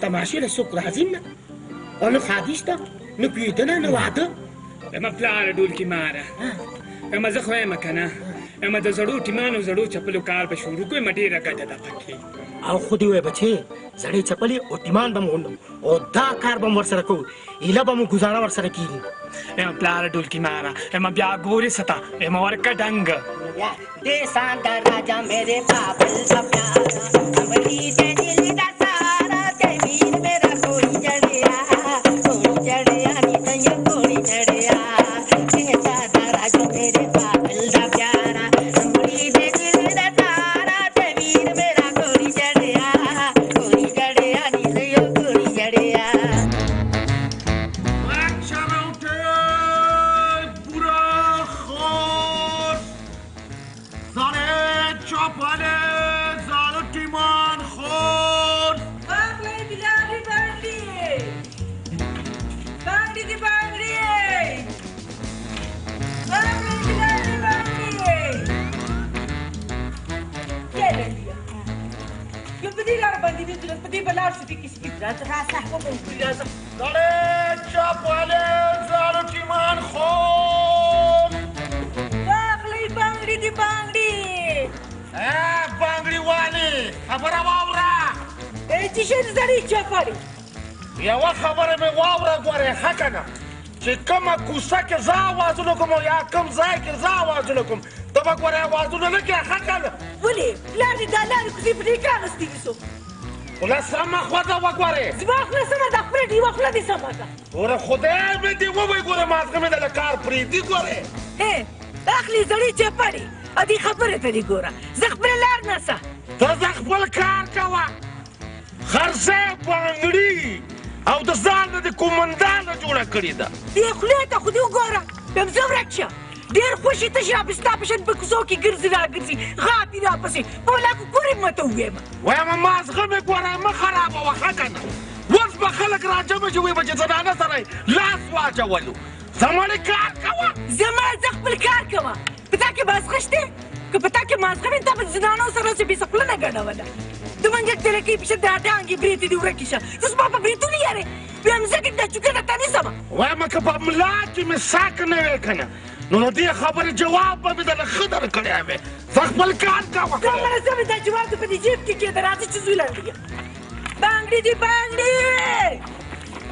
تماشې له څوک راځي نه او نه ښادي شته نه پیدنه نه واده اما پلاره ډولکي ماره اما زه خو یم که نه اما د زړو ټیمانو زړو چپلو کار به شروع کړو اما ډېره ګټه ده پکې او خو دې ووایه بچې زړې چپلې او ټیمان به م غونډو او دا کار به م ورسره کوو ایله به مو ګزاره ورسره کېږي اما پلاره ډولکي ماره اما بیا ګورې ستا اما ورکه ډنګ دې سانده راجا میرے بابل کا پیارا امری دے دل دا سارا تمیر میرا کوئی جڑیا نی تیا کوئی جڑیا دے سانده راجا میرے بابل کا پیارا امری دے دل دا سارا تمیر میرا کوئی جڑیا نی تیا کوئی جڑیا یوه خبره مې واوره ګورې ښه که نه چې کومه کوڅه کې زه اوازونه کوم او یا کوم ځای کې زه اوازونه کوم ته به ګورې اوازونه نه کړې ښه که نه ولې پلار دې دا لارې کوڅې په دې کار راستېږي څو خوله سمه خوا ته وګورې زما خوله سمه ده خپله ډېوه خوله دې سمه ده ګوره خدای مې دې ووایي ګوره مازغه مې دله کار پرېږدي ګورې اخلي زړې چپړې او دې خبرې ته دې ګوره زه خپله لار نسه ته زه خپل کار کوه خرڅه بانګړي او د ځان نه د کومندانه جوړه کړې ده دې خولې ته خو دې وګوره بیا ځه ورک شه ډېر خوشې تش را ستا په شان په کوڅو کې ګرځي راګرځي غاپي راپسې په ولاکو پورې مه ته ووایم وایم مازغه مې ګوره مه خرابوه ښه که نه اوس به خلک راجمع شي وایي به چې زنانه سره لاس واچولو زمانه کار کوه زما زه خپل کار کوه په تا کې مازغه شته که په تا کې مازغه وي تا په زنانو سره چې بېسپله نه ګډوله د منګک تلکۍ پشه دا ډانګې برېتې دې ورکې شه ته زما په برېتونو یارې بیا مځکې دا چوکۍ نه تا نیسمه وایم که په ملا کې مې ساک نه وې که نه نو د دې خبرې جواب به مې درله ښه درکړی وې زه خپل کار کوه دا منظمې دا جواب دې په دې جیب کې کېده راځه چې زوی لنډېږه بانګړي دي بانګړي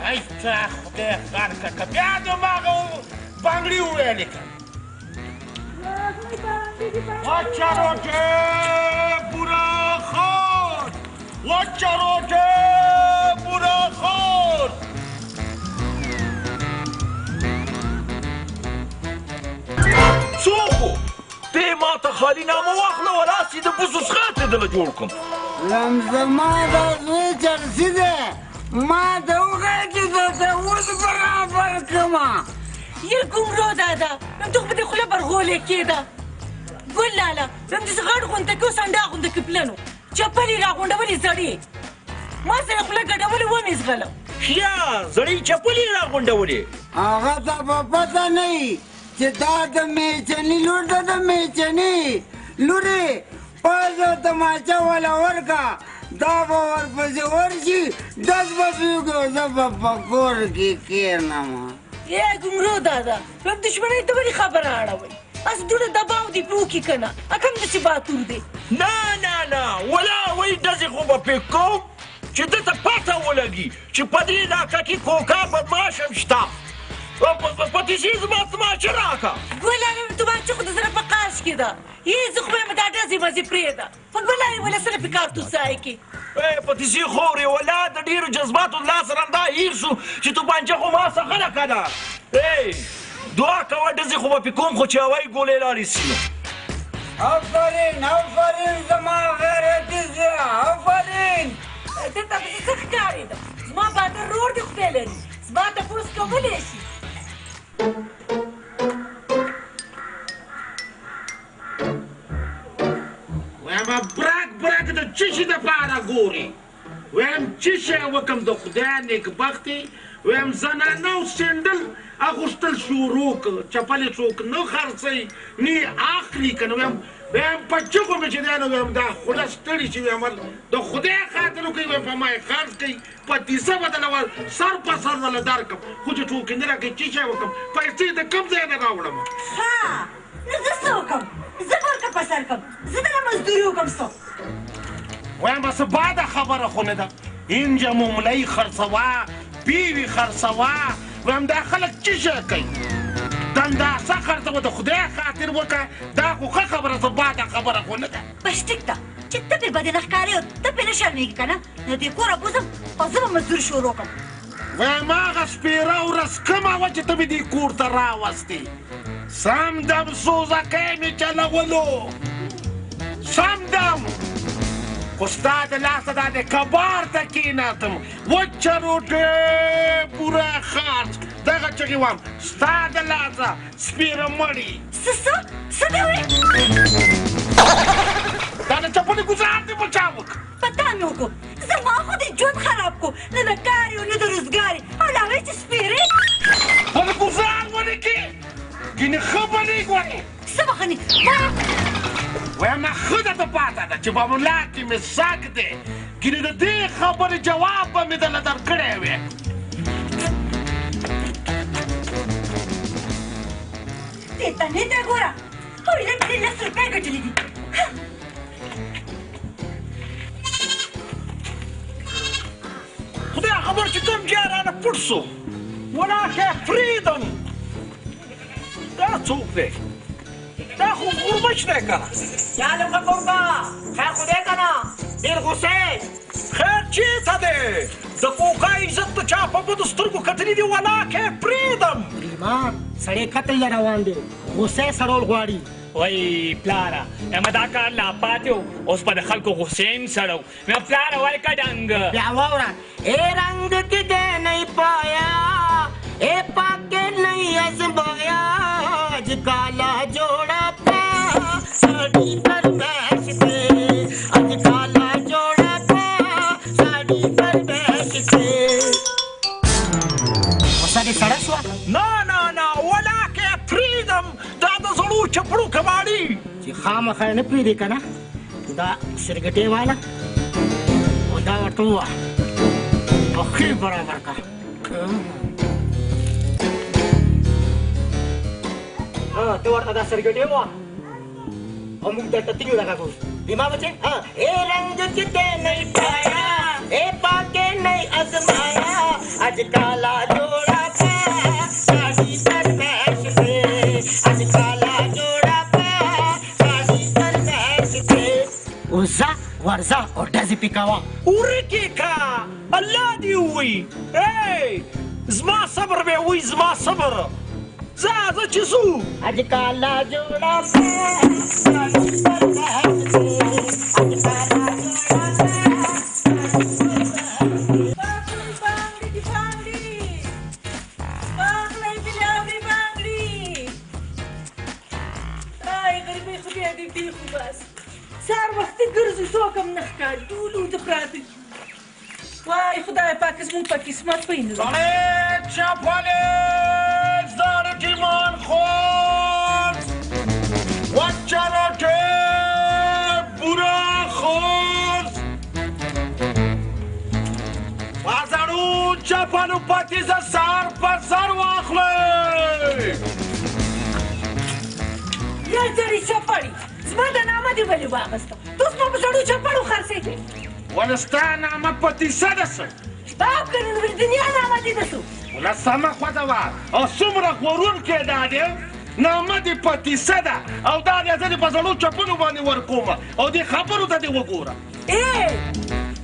ای تا خدای خیر که که بیا دماغه بانګړي وویلې که وچروټې بوره خور وچروټې بوره خور څوک و دې ما ته خالي نامه واخله وراسې د بوسو څښاک دې دله جوړ کړم زما د زوی چرسي دی ما ته وښیه چې درته اوس برابر کړمه یې ګمرو دادا نن ته خو په دې خوله برغولې کېده ګل لاله نن داسې غټ غونډه کې اوس انډا غونډه کې پلنو چپل یې راغونډولې زړې ما سره خوله ګډولې ومې زغله یا زړې چپلې یې راغونډولې هغه ته به پته نه وي چې دا د میچني لور ده د میچني لورې پازه تماچه وله ورکه دا به ورپسې ورشي ډز به پرېږدو زه به په کور کې کښېنم یې ګمرو دادا په دشمنۍ ته ولې خبره اړوئ اس دوړه دباو دې پروکي که نه اکم داسې باتور دی نه نه نه ولا وایي ډزې خو به پې کوم چې ده ته پته ولګي چې په دې علاقه کې کوکا بدماش هم شته پتیسي زما تماچه راکړه ګلانه مې تماچه خو د زړه په قاش کې ده یې زه خو به یم دا ډزې مزې پرېږده په ګلانې وله سره په کارتوسای کې پتیسي خورې ولا د ډېرو جذباتو له لاسه راندا هیر شو چې توپانچه خو ما څخه نه که ده دعا کوه ډزې خو به پې کوم خو چې هوایي ګولې لاړې سي نو آفرین آفرین زما غیرتي زویه آفرین ده ته پسې څه ښکارېده زما بادر رور دې خدای لري زما تپوس کولی شي وایم برک برک د څه شي دپاره ګورې وایم څه شی وکړم د خدای نیکبختې وایم زنانو سینډل اغوستل شروع کړه چپلې څوک نه خرڅوي نه اخلي که نه وایم په چغو مې چې دی نو وایم دا خوله ستړي شي وایم د خدای خاطر وکړئ وایم په ما یې خرڅ کوي پتیسه به دله سر په سر وله درکړم خو چې ټوکې نه راکوي څه شی وکړم پیسې د کوم ځای نه راوړم ښه نو زه څه وکړم زه ورکه په سر کړم زه دله مزدوري وکړم څه وایم څه باده خبره خو نه ده اینجا مملۍ خرڅوه بیوي خرڅوه وایم دا خلک څه شی کوي دنداسه خرڅوه د خدای خاطر وکړه دا خو ښه خبره څه باده خبره خو نه ده بس ټیک ده چې ته پرې بدې نه ښکارې او ته پرې نه شرمېږې که نه نو دې کوره بوځم او زه به مزدوري شروع کړم وایم هغه سپېره ورځ کومه وه چې ته مې دې کور ته راوستې سم دم سوزکی مې چلولو سم دم خو ستا د لاسه دا د کبار ته کېناستم وچه روټې پوره خرڅ دغه چغې وم ستا د لاسه سپېره مړي څه دې وایې دا د چپلې ګزار دې په چا وکړ په تا مې وکړو زما خو دې ژوند خراب کړو نه د کار یو نه د روزګار او لا وایې چې سپېرې خو د ګزار ونه کړي ګینې ښه به نه ګورې څه به ښه نه وایم ښه درته پاته ده چې په ملا کې مې سک دی ګینې د دې خبرې جواب به مې درله درکړی وې دې ته نه ده ګوره هوی لږ دې 10 روپۍ ګټلې دي خدای خبر چې کوم جای رانه پټ سو ولاکه فریدن دا څوک دی دا خو غوربچ دی که نه یالم که قربا خیر خو دی که نه ډېر غوسې خیر چېرته دی د کوکا عزت د چا په بدو سترګو کتلي دي ولاکه پرېږدم ګریبان سړی قتل له روان دی غوسه سړول غواړي وای پلاره اما دا کار لا پاتې و اوس به د خلکو غوسې هم سړو نو پلاره ورکه ډنګ بیا واوره اے رنگ کدے نہیں پایا اے پاکے نہیں ازمایا آج کالا جوڑا پا ساڑی پر بیٹھتے آج کالا جوڑا پا ساڑی پر بیٹھتے غوسه دې سړه شوه نه نه نه خامخا نه پرېږدې که نه دا سرګټې والا او دا ورته ووایه او ښې برابر کړه ته ورته دا سرګټې ووایه और मुझे डरता तीन लगा को दिमाग बचे हाँ ए रंग किते नहीं पाया ए पाके नहीं आजमाया आज काला जोड़ा पा शादी तरबैश पे आज काला जोड़ा पा शादी तरबैश पे उज़ा वर्जा और डज़ी पिकावा ورکیکا الله دې ووي زما صبر به وي زما صبر زه چې ځو आज काला जोड़ा पा शादी तरबैश पे आज काला سهار وختي ګرځو څوک هم نه ښکاري ټول ورته پراته وای خدای پاک زموږ په قسمت پوی نه Shahid, چپلی زار تیمان خود وچرکه برا خود بازارو چپلو پتیز سر پر سر واخلی یا زړې چپړې زما د نامه دې ولې واغسته ته اوس ما په زړو چپړو خرڅې کړې ولا ستا نامه پتیسه ده څه دا کنه نو د دنیا نامه دې نه څه ولا سمه خوده وه او څومره غورونکی دا دی نامه دې پتیسه ده او دا دی زه دې په زړو چپلو باندې ورکومه او دې خبرو ته دې وګوره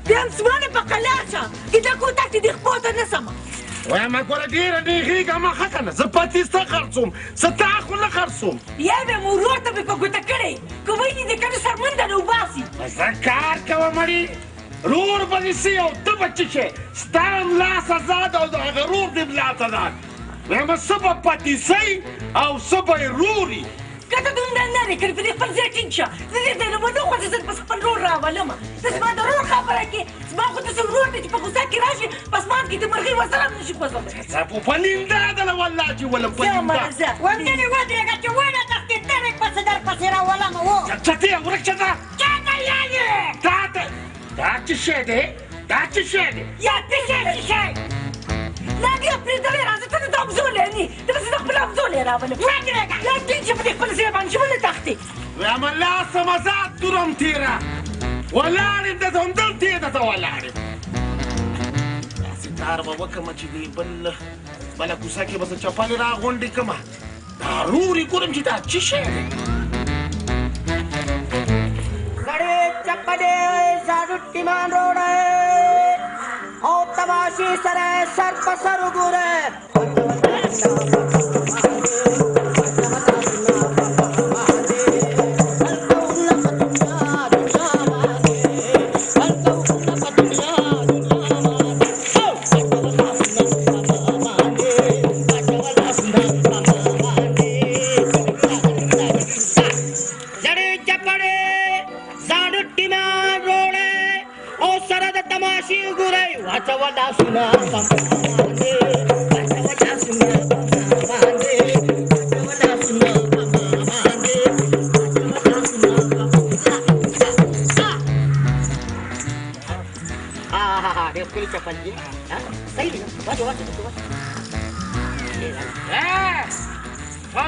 بیا هم زما نه په قلار شه چې دا کوتک دې خپو ته نه سمه وایم ګوره ډېره نېغېږه مه ښه که نه زه پتیسه خرڅوم زه تا خو نه خرڅوم یا به مو ورور ته مې په ګوته کړی که ویلي د کډو سرمنده نه وباسي زه کار کوم مړي رور به دې سي او ته به څه شې ستا هم لاس ازاد او د هغه رور دې لاس ازاد وایم څه به پتیسئ او څه به یې روري که ته دومره لرې کړې په دې خپل ځای ټینګ شه زه دې ځای نه ونه خوځې زه پس خپل رور راولمه ته زما د رور خبره کې زما خو داسې ورور دی چې په غوسه کې راشي په اسمان کې د مرغۍ وزره هم نشي خوځولی زه په نینده دله والله چې ولم په نینده ورځنې ودرېږه چې ونه تښتې ترې پسې در پسې راولمه و چټې ورک شه ځه چاته یادې تا ته دا څه شی دی دا څه شی دی یا ته شی لا بیا پرېږدلې راځه ته د ده ابزولی ني ته پسې د خپل ابزولی راولم ودرېږه یا ټینګ شه په دې خپل ځای باندې چې ولې تښتې وایم لاسه مزاد تورم تېره ولاړ یم دته همدلته یې دته ولاړ یم داسې کار به وکړمه چې دې بله کوڅه کې به زه چپلې راغونډې کړمه دا رورې ګورم چې دا څه شی دی زړې چپلې زاړه ټیمان روړې او تماشې سره سر په سر وګوره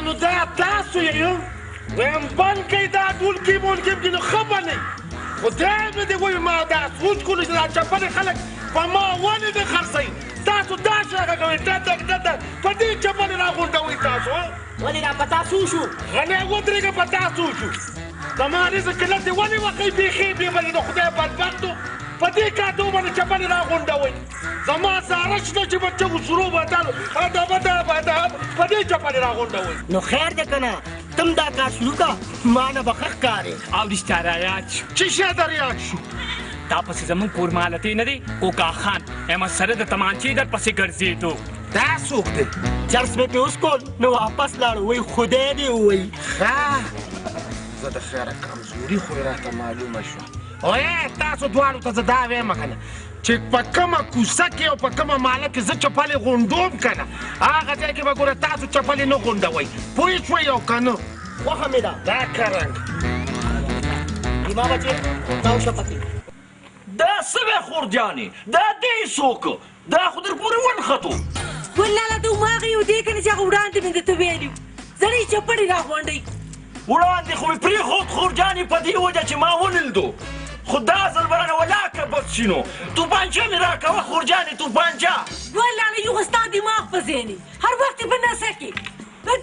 نو دا تاسو یې وایم بند کړئ دا ډولکي مولکي چې نو ښه به نه خدای مې دې ووایي ما دا سوچ کړو چې دا چپلې خلک په ما ولې نه خرڅوي تاسو دا شاګه کوئ ډدک ډدک په دې چپلې راغونډوئ تاسو ولې را په تاسو شو غلی ودرېږه په تاسو شو زما رزق کله دې ولې وښئ بیخي بې به د خدای بدبختو په دې کاټو باندې چپلې راغونډوئ زما ساره شته چې به چغو شروع بدل ادب په دې چپلې راغونډوئ نو خیر دی که نه تم دا کار شروع که ما نه به ښه ښکارې او رښتیا راياد شو چې شی در یاد شو دا پسې زمونږ کور مالتې نه دی کوکا خان احمد سره د تمانچې در پسې ګرځېدو دا څوک دی چرس مې پې اوس کول نو واپس لاړو وایي خدای دې ووایي ښه زه د خیره کمزوري خو یې راته معلومه شوه اوی تاسو دواړو ته زه دا وایم که نه چې په کومه کوڅه کې او په کومه محله کې زه چپلې غونډوم که نه هغه ځای کې به ګوره تاسو چپلې نه غونډوئ پوه شوئ او که نه خوښه مې ده دا که رنګ زما بچې دا وشه پکې دا څه خورجانې دا دی څوک دا خو در پورې ونښتو ولاله ته هماغه یو دی که نه چې هغه وړاندې مې درته ویلي زړې چپړې راغونډئ وړاندې خو مې پرېښود خورجانې په دې وجه چې ما ولیدو خو دا ځل به رانه ولاکه بد شي نو توپانچه مې راکوه خورجانې توپانچه ولاله یو خو ستا دماغ په ذهن هر وخت یې په نڅه کې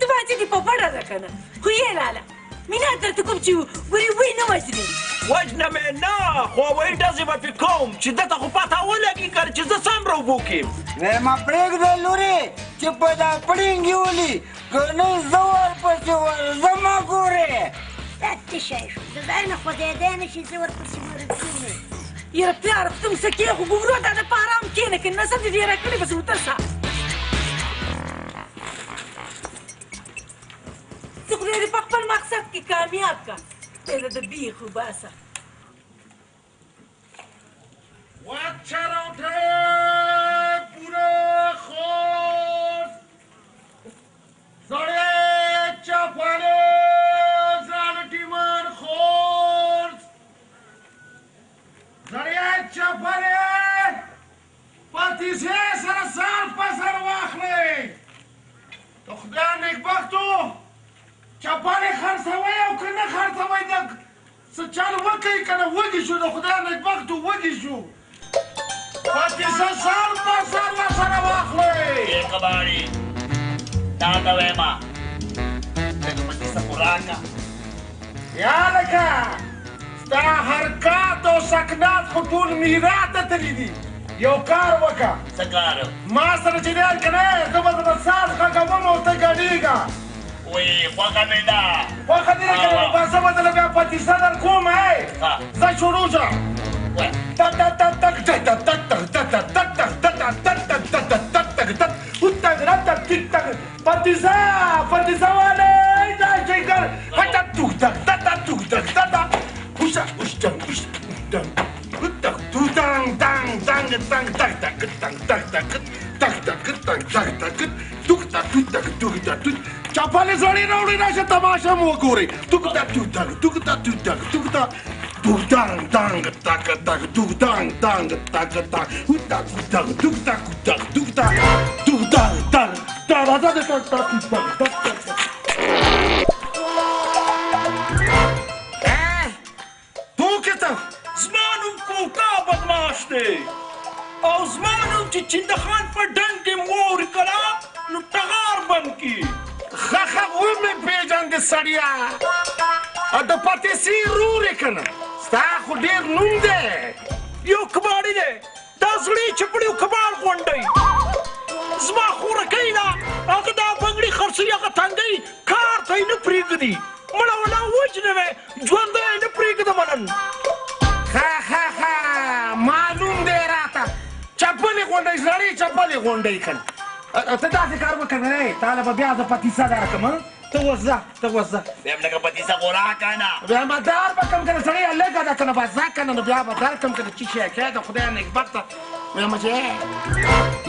توپانچه دې په بډه ده که نه خو یې لاله مینه درته کوم چې ورې وی نه وژنې وژنه مې نه خو وایي ډزې به پې کوم چې دته خو پته ولګي که چې زه څه امره اوبو کړم ما پرېږده لورې چې په دا پړینګې ولي که نه زه ورپسې ورځم ګورې دا تشه شو د ځای نه خوځېدی نه شي زه ورپسې ورځم یاره پلاره ته م څه کې خو ګورو دا د په ارام کښېنه که نڅه دې ډېره کړې پسې وترشه زه خدای دې په خپل مقصد کې کامیاب کا پیدا د بیخ وباسه واچروټه پوره خور زړې چپلې ځان ټیمان خور زړې چپلې پاتیسې سره سر په سر واخلئ د خدای نیکبختو چپلې خرڅوئ او که نه خرڅوئ د څه چل وکئ که نه وږي شو د خدای نیکبختو وږي شو پاتیسه سر په سر ورسره واخلئ کباړي دا ته وایم دغه پاتیسه خو راکړه یا لکه ستا حرکات او سکنات خو ټول میرات ته تللي دي یو کار وکړه څه کار ما سره چې دی که نه زه به درته ساز غږوم او ته ګډېږه وی خوښه مې ده خوښه دې نه که نه بس زه به درله بیا پاتیسه در کوم زه شروع شه پاتیسه پاتیسه والے دا شکر هټه توک تک تتا توک تک تتا پوشه پوشتن پوشتن تک تو تنگ تنگ تنگ تنگ تک تک تنگ تک تک تک تک تک تک تک توک تک تک توک تک چپلې زړې راوړې راشه تماشه مو وګورئ توک تک توک تک توک تک توک تک توک تک توک تنگ تنگ تک تک توک تنگ تنگ تک تک تک تک تک توک تک تک توک تک توک تک تک راځه د تک تک تک زما نوم کوکا بدماش دی او زما نوم چې چندخان په ډنډ کې واوري که نه نو ټغار بند کي ښه ښه ومې پېژندې سړیه د پاتیسي رور یې که نه ستا خو ډېر نوم دی یو کباړي دی دا زړې چپړې او کباړ غونډئ زما خورکۍ ده هغه دا بنګړي خرڅوي هغه تنګۍ کار ته یې نه پرېږدي مړه ولا وجنه مې ژوندی یې نه پرېږدم نن ها معلوم دی راته چپلې غونډۍ زړې چپلې غونډۍ که نه ته داسې کار وکړه نه تاله به بیا زه پتیسه درکړم ته اوس ځه ته اوس ځه بیا هم لږه پتیسه خو راکړه نه بیا به دار به کړم که نه سړی لږه ده که نه به ځه که نه نو بیا به درکړم که نه چې شی کې د خدای نیکبخته وایم چې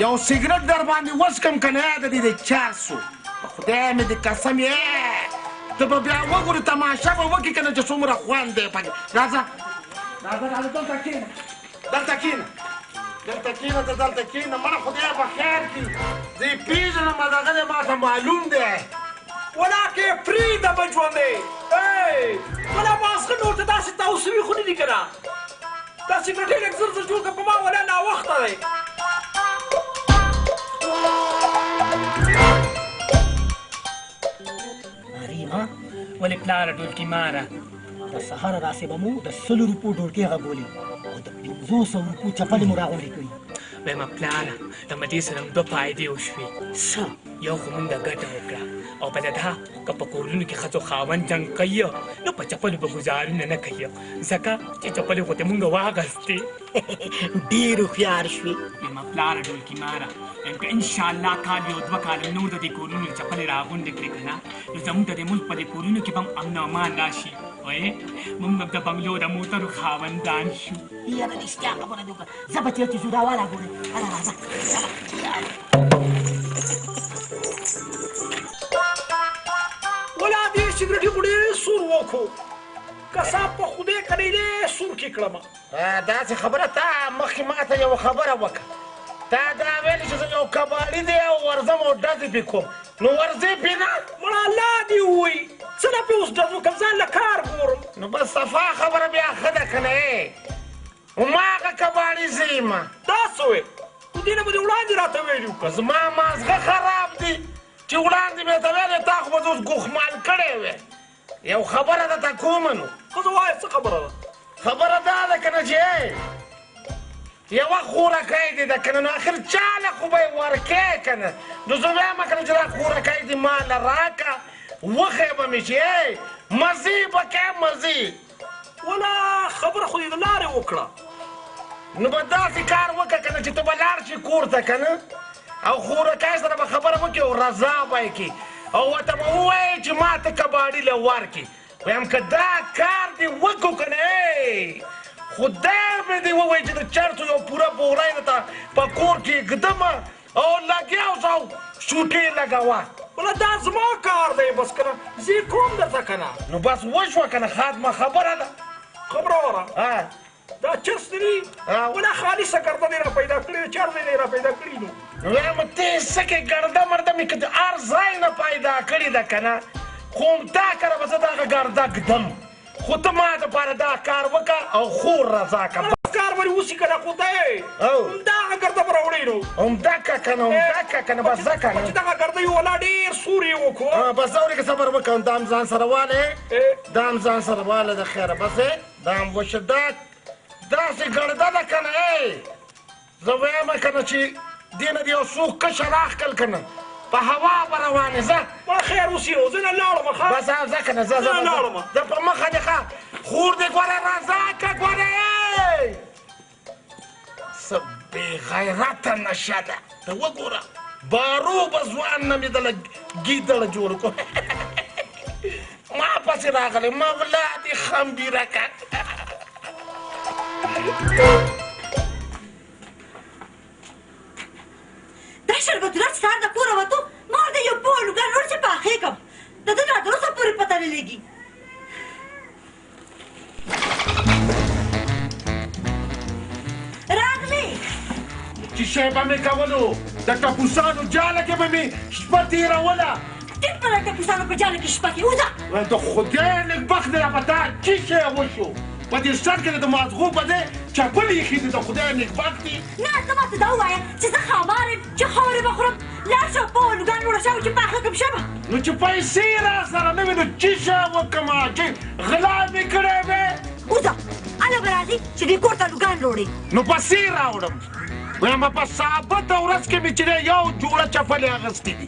یو سګرټ در باندې وڅکم که نه د دې د چارسو خدای مې د قسم یې ته به بیا وګورې تماشه به وکړې که نه چې څومره خوند دی پکې راځه راځه دلته کښېنه دلته کښېنه دلته کښېنه ته دلته کښېنه مړه خدای به خیر کړي زه یې پېژنم دغه دی ما ته معلوم دی ولاکې پرېږده به ژوندی ولا ماسخه نور ته داسې تاوسوي خو نه دي که نه دا سګرټۍ لږ زر زر جوړ کړه په ما ولا ناوخته دی ریما ولې پلاره ډولکي ماره د سهاره راسې به مو د 100 روپو ډولکۍ غږولې او د 500 روپو چپلې مو راغونډې کړي وایم پلاره د مدې سره هم 2 فایدې وشوې څه یو خو مونږ ګټه وکړه او بله دا که په کورونو کې ښځو خاوند جنګ کوي نو په چپلو به ګزارونه نه کوي ځکه چې چپلې خو ته مونږ واغستې ډېر هوښیار شوې وایم پلاره ډولکي ماره وایم که انشاءالله کال یو 2 کاله نور د دې کورونو چپلې راغونډې کړې که نه نو زموږ د دې ملک په دې کورونو کې به هم امن او امان راشي وایې مونږ به د بنګلو د موټرو خاوندان شو یاره رښتیا خبره دې وکړه زه به چېرته شو راواله ګورې هله راځه ولا دې سګرټي خو ډېر سور وکړو کساب په خدای کنی دی سور کې کړم داسې خبره تا مخکې ماته یوه خبره وکړه تا دا ویلې چې زه یو کباړي دی او ورځم او ډزې پې کوم نو ورځې پې نه مړه الله دې ووایي څه نه پې اوس ډز وکړم ځان له کار ګورم نو بس صفا خبره بیا ښه ده که نه هماغه کباړي زه یم دا څه وې خو دې نه به دې وړاندې راته ویلي وکړه زما مازغه خراب دي چې وړاندې مې ته ویلې تا خو به زه اوس ګوښمال کړی وې یو خبره درته کومه نو ښځه وایه څه خبره ده خبره دا ده که نه چې یوه خورکۍ دې ده که نه نو اخر چاله خو به یې ورکې که نه نو زه وایم که نه چې دا خورکۍ دې ماله راکړه وښیې به مې چې مزې به کې مزې ولا خبره خو دې د لارې وکړه نو به داسې کار وکړه که نه چې ته به لاړ شي کور ته که نه او خورکۍ سره به خبره وکړي او رضا به یې کړي او ورته به ووایې چې ما ته کباړي له ورکړي وایم که دا کار دې وکړو که نه خدای مې دې ووایي چې د چرسو یو پوره بوری درته په کور کې ږدمه او لګیا اوسه او سوټې لګوه بله دا زما کار دی بس که نه زه یې کوم درته که نه نو بس وشوه که نه خاتمه خبره ده خبره وره دا چرس دی ولا خالصه ګرده دې را پیدا کړې چر دې را پیدا کړي نو وایم ته څه کې ګرده مرده مې که د هر ځای نه پیدا کړې ده که نه خو همدا کره به زه دغه ګرده ږدم خو ته ما دپاره دا کار وکړه او خور رضا کړه کار به دې وسي که نه خو ته همدغه ګرده به راوړې نو همدکه که نه همدکه که نه بس ځه که نه چې دغه ګرده یې ولا ډېر سور یې وکړو بس زه ورې که صبر وکړم دا هم ځان سره والی دا هم ځان سره والی د خیره بس دا هم وشه دا داسې ګړده ده که نه زه وایم که نه چې دې نه دې یو څوک کشه راښکل که نه په هوا به روانې ځه ما خیر اوس یو زه نه لاړم ښه بس ځه که نه ځه زه په مخه دې ښه خور دې ګوره رضا که ګوره څه بېغیرته نشه ده ته وګوره بارو به ځوان نه مې دله ګیدړه جوړ کړو ما پسې راغلی مولا دې خمبیره که دا شربتونه چې سهار د کوره وتو ما ورته یو پوه لوګر لوړ چې پاخې کړم د ده لا تر اوسه پورې پته نه لګي راغلې چې شی به مې کولو د ټپوسانو جاله کې به مې شپه تېروله ټیټ په د ټپوسانو په جاله کې شپه کې وځه د خدای نېکبخت دې را په تا چې شی وشو په دې سر کې د مازغو په دی چپل ایښي دي د خدای نېکبخت دي نه ته ماته دا ووایه چې زه خمار یم چې خاورې به خورم لاړ شه پوه لوګان لوړه شه چې پاخه کړم شه به نو چې پیسې را سره نه وي نو چې شی وکړم چې غلا مې کړی وې وځه هله به راځي چې دې کور ته لوګان لوړې نو پسې راوړم وایم په ثابته ورځ کې مې چې دی یو جوړه چپلې اخیستې دي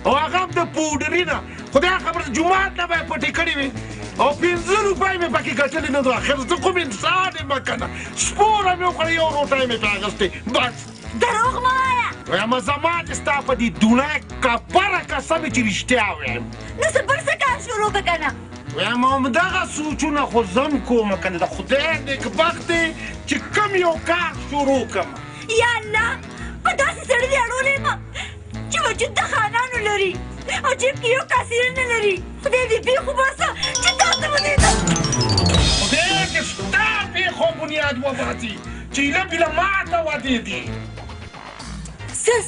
او هغه هم د پوډري نه خدای خبر جومات نه به یې پټې کړې وي او 15 روپۍ مې پکې ګټلې نه نو اخر زه کوم انسان یم که نه سپوره مې وکړه یو روټۍ مې پې اخیستې بس دروغ مه وایه وایم زما چې ستا په دې دونه کپره قسم چې رښتیا وایم نو څه بل څه کار شروع کړه که نه وایم همدغه سوچونه خو زم کوم که نه د خدای نېکبخت دی چې کوم یو کار شروع کړم یا الله په داسې سړي دې اړولې یم چې وجود د خانانو لري او جیب کې یو کاسیر نه لري خدای دې پېښو باسه چې تاسو به دې خدای دې ستا پېښو بنیاد وباسي چې ایله بیله ماته ودېدې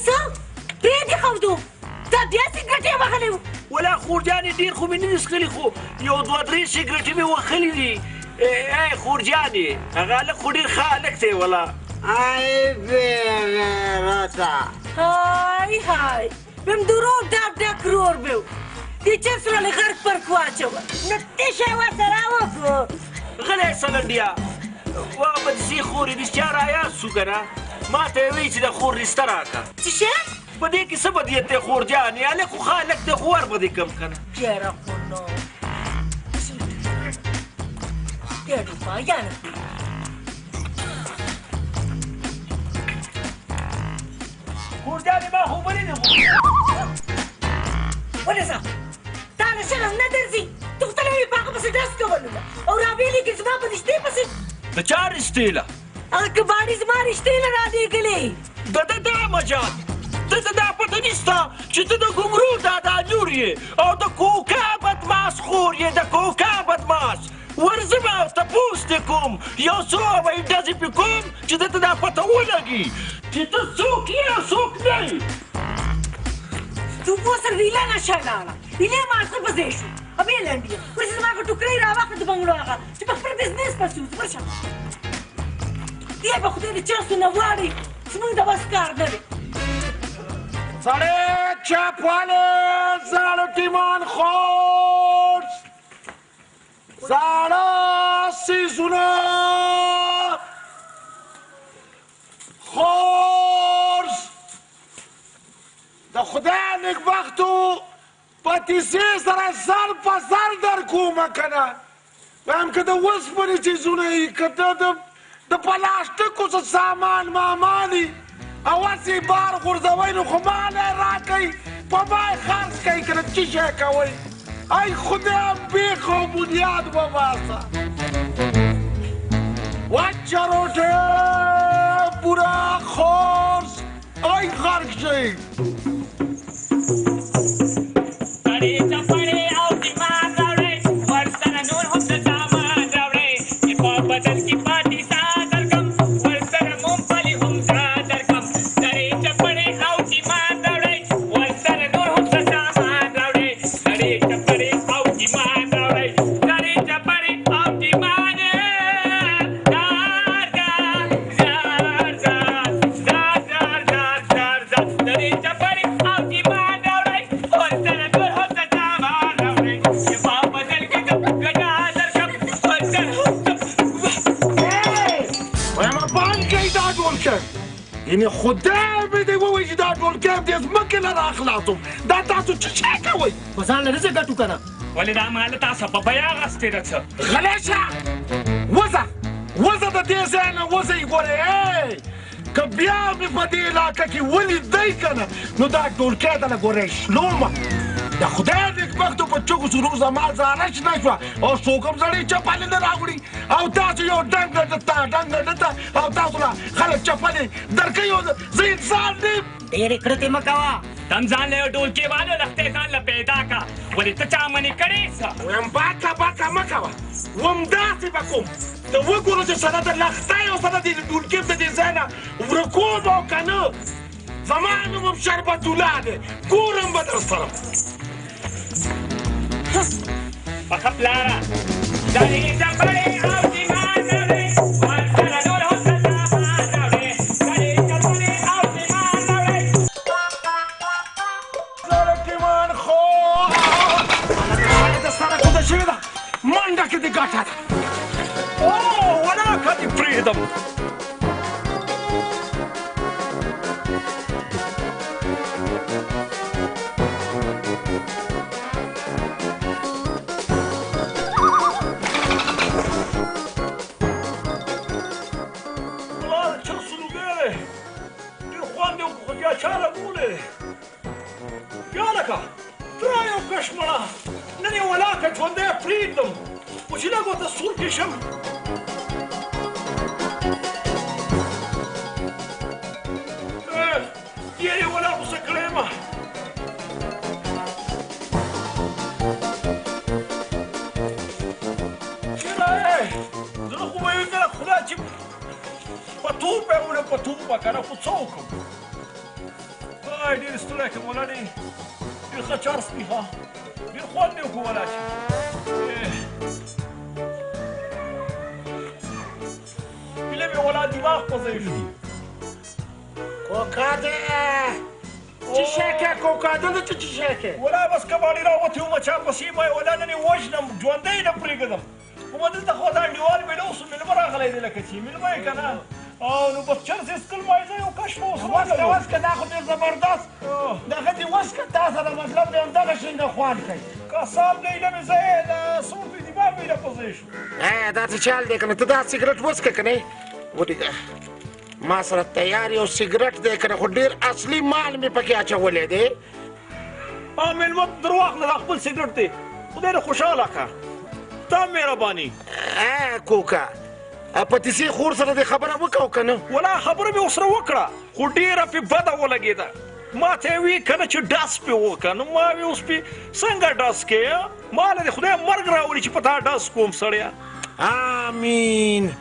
څه پرې دې ښودو تا بیا سګرټ یې وهلی و ولا خورجانې ډېر خو مې نه دي څښلي خو یو دوه درې سګرټې مې وهلي دي ای خورجانې هغه هلک خو ډېر ښه هلک دی ولا ای بېغیرته های های بهم دروغ ډاک ډاک رور به دې چرس راله غرق پر واچوه نو ته شی ورسره وکړو غلی سلنډیا وا به دسې خورې رښتیا رایاد شو که نه ما ته یې وایي چې د خور رشته راکړه څه شی په دې کې څه بدیت دی خورجانې هلک خو ښه هلک دی خو ور به دې کم که نه پیاره خو نو ډېر پایانه خورجانې ما خو ولیدې ولې ځه تا له شرم نه درځي توختلی وي په هغه پسې ډز کولو او راویلې کې زما په رښتې پسې د چا رشتې له هغه کباړي زما رښتې له رالېږلې د ده دا مجال ته ته دا پته نشته چې ته د ګمرو دادا لور یې او د کوکا بدماس خور یې د کوکا بدماس ورځم او تپوس دې کوم یو څو هوایي ډزې پې کوم چې ده ته دا پته ولګي چې ته څوک یې او څوک نه یې. تو سره ریله نشه لاړه ریله ماسره پسې شو ابې لنډي ورسې زما که ټوکرۍ راواخله د بنګړو هغه چې په خپل بزنس پسې وځو ورشه دی به خدای د چرسو نه واړې زموږ د بس کار نه دی. سړی چپوالی زاړه ټیمان خورس زاړه سیزونه خورس د خدای نېکبختو په تیزې سره سر په سر در کومه که نه وایم که د اوسپنې څیزونه یي که د پلاستیکو څه سامان ماماني او هسې بار غورځوئ نو خو مالی راکئ په ما یې خرڅ کوئ که نه څه شی کوئ ای خدایم بیخ او بنیاد وباسه وچه روټۍ بوره خورس ای غرق شئ. سړې چپړې او دماغ راوړې ورسره نور هم د سامان راوړې چې په بدل کې پاتې سا درکم ورسره ممپلي هم سا درکم. سړې چپړې او دماغ راوړې ورسره نور هم د سامان راوړې سړې چپړې او دماغ راوړې سړې چپړې او دماغ یعنې خدای مې دې ووایي چې دا ټول کیف دې ځمکې نه راخلاصوم دا تاسو څه شی کوئ په ځان له رزق ګټو که نه ولې دا مال تاسو په بیه اخیستې ده څه غلی شه وځه وځه د دې ځای نه وځئ ګورې که بیا مې په دې علاقه کې ولیدی که نه نو دا ټولکۍ ته له ګورې شلومه د خدای نېکبختو په چغو سرو زما زاره شنه شوه او څوک هم زړې چپلې نه راوړي او تاسو یو ډنګه ډته او تاسو له خلک چپلې درکوي او زه انسان نیم. ډېرې کړتې مه کوه تم ځان له یو ډولکې والو لښتې ځان له پیدا کا ولې ته چا منې کړې څه وایم باکه مه کوه همداسې به کوم ته وګورو چې سره د لښتۍ او سره د ډولکې د دې ځای نه ورکوم او که نه زما نوم هم شربت الله دی ګورم به در سره پخه پلاره سړې چپړې او دماغ راوړې ورسره نور هم د سامان راوړې سړې چپړې او دماغ راوړې زړه ټیمان خور د سره کوده شوې ده منډه کې دې ګټه ده او ولاکه دې پرېږدم نن یې ولاکه ژوندی پرېږدم خو چې لږ ورته سور کې شم یې ولا غوسه کړی یم چېرې زه خو به یو ځله خدای چې په توپ یې وړه په توپه که نه خو څه وکړم ډېر ستړی کړم ولاړې ډېر ښه چرس دي ښه ډېر خوند یې وکړو ولا چې هیله مې ولا دماغ په ځای شو کوکاده چی شکه کوکاده ده چی شکه ولا بس کباړي راوتې ومه چا پسې ما یې ولا نن یې وژنم ژوندی نه پرېږدم خو به دلته خو دا انډیوال مېله اوس مېلمه راغلی دی لکه چې مېلمه یې که نه او نو بس چرس یې څکل ما یې زه یو کش به اوس وسکه دا خو ډېر زبردست دغه دې وسکه تا سره مطلب دی همدغه شینګه خوند کوي قسم دی ایله مې زه یې د سور دې دماغ مې نه په ځای شو دا څه چال دی که نه ته دا سګرټ وڅکه که نه ودېږه ما سره تیار یو سګرټ دی که نه خو ډېر اصلي مال مې پکې اچولی دی مېلمه در واخله دا خپل سګرټ دی خدای دې خوشحاله کړه تا مهرباني کوکه په تیسې خور سره دې خبره وکړه او که نه ولا خبره مې ورسره وکړه خو ډېره پې بده ولګېده ما ته یې وي که نه چې ډس پې وکړه نو ما وی اوس پې څنګه ډس کوې ما له دې خدای مرګ راوړي چې په تا ډس کوم سړیه آمین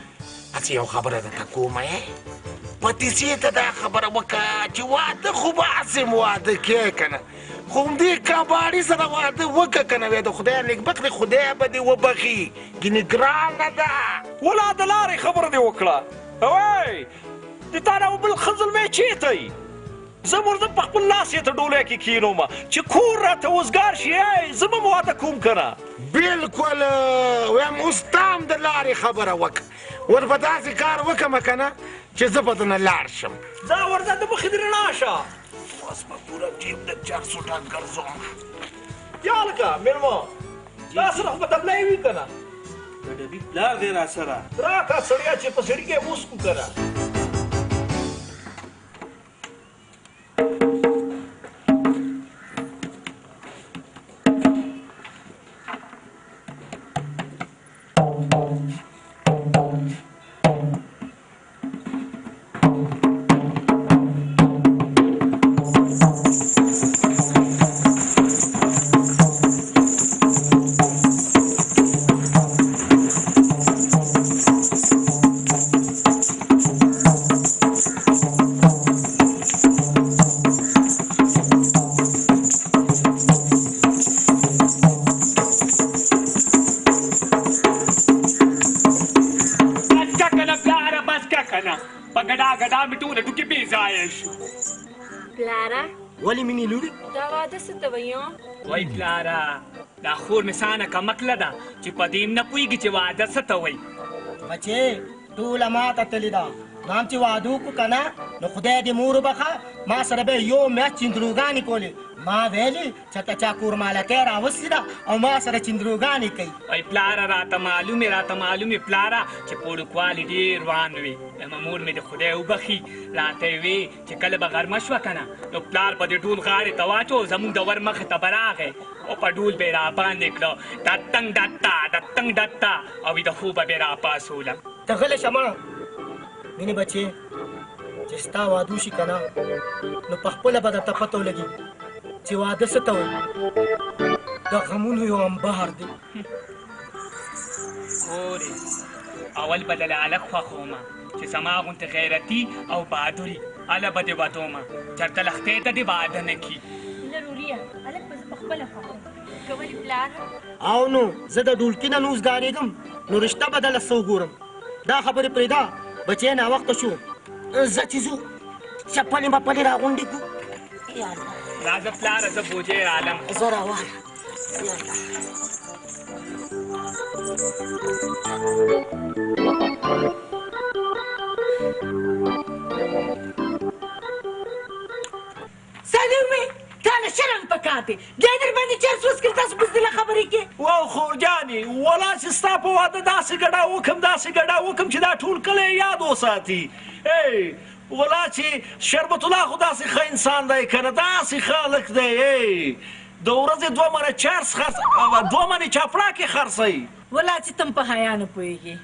هسې یو خبره درته کومه په تیسې ته دا خبره وکړه چې واده خو به هسې واده کې که نه خو همدې کباړي سره واده وکړه که نه وی د خدای نېکبخت دی خدای به دې وبخي ګینې ګرانه ده ولا د لارې خبره دې وکړه اوی د تا نه بل ښه زلمی چېرته یي زه ورځم په خپل لاس یې ته ډولۍ کې کښېنوم چې کور راته وزګار شي زه به م واده کوم که نه بلکل ویم اوس تا هم د لارې خبره وکړه ور به داسې کار وکړم که نه چې زه به درنه لاړ شم ځه ورځه د مخې دې رڼا شه اوس به پوره جیب د چرسو ډک ګرځوم یا لکه مېلمه دا سره خو به دبلی وي که نه د ډبي پلار دی را سره راکه سړیه چې په سړي کې موس کړو که نه ولې مینې لورې دا واده څه ته وایو وای پلاره دا خور مې سانه کمکله ده چې په دې نه پوهېږي چې واده څه ته وایي بچې ټوله ماته تللې ده نو هم چې واده وکړو که نه نو خدای دې مور وبخه ما سره به یو میاشت چندروګانې کولې ما ویلې چې ته چا کور مالکۍ راوستې ده او ما سره چندروګانې کوي وای پلاره راته معلومې پلاره چې پوړکوالې ډېر روان وي زما مور مې د خدای وبخي راته یې وې چې کله به غرمه شوه که نه نو پلار به د ډول غاړې ته واچو زموږ د ور مخې ته به راغی او په ډول به یې راباندې کړه د تنګ ډتا او د خوبه به یې راپاسوله ته غلی شه مه مینې بچې چې ستا واده وشي که نه نو پخپله به درته پته ولګي چې واده څه ته وایي د غمونو یو انبار دی خورې اول به د هلک خوښومه چې زما غوندې غیرتي او بهادري هله به دې ودومه چېرته لښتې ته دې واده نه کي نه روريه هلک به زه پخپله خوښوم که ولې پلار او نو زه د ډولکي نه نو اوسګارېږم نو رشته به دله څه وګورم دا خبرې پرېږده بچې ناوخته شو زه چې ځو چپلې بپلې راغونډې کړو راځه پلاره زه بوجۍ رالم زه روان سلامي تعال شرم پکار دی بیا در باندې چرس وسکل تاسو بزدله خبرې کې واو خورجانې ولا چې ستا په واده داسې ګډا وکړم چې دا ټول کلی یاد وساتي ولا چې شربت الله خو داسې ښه انسان دی که نه داسې خلک دی د ورځې 2 منه چرس 2 منې چاپړاکې خرڅوي ولا چې تم په حیا نه پوهېږي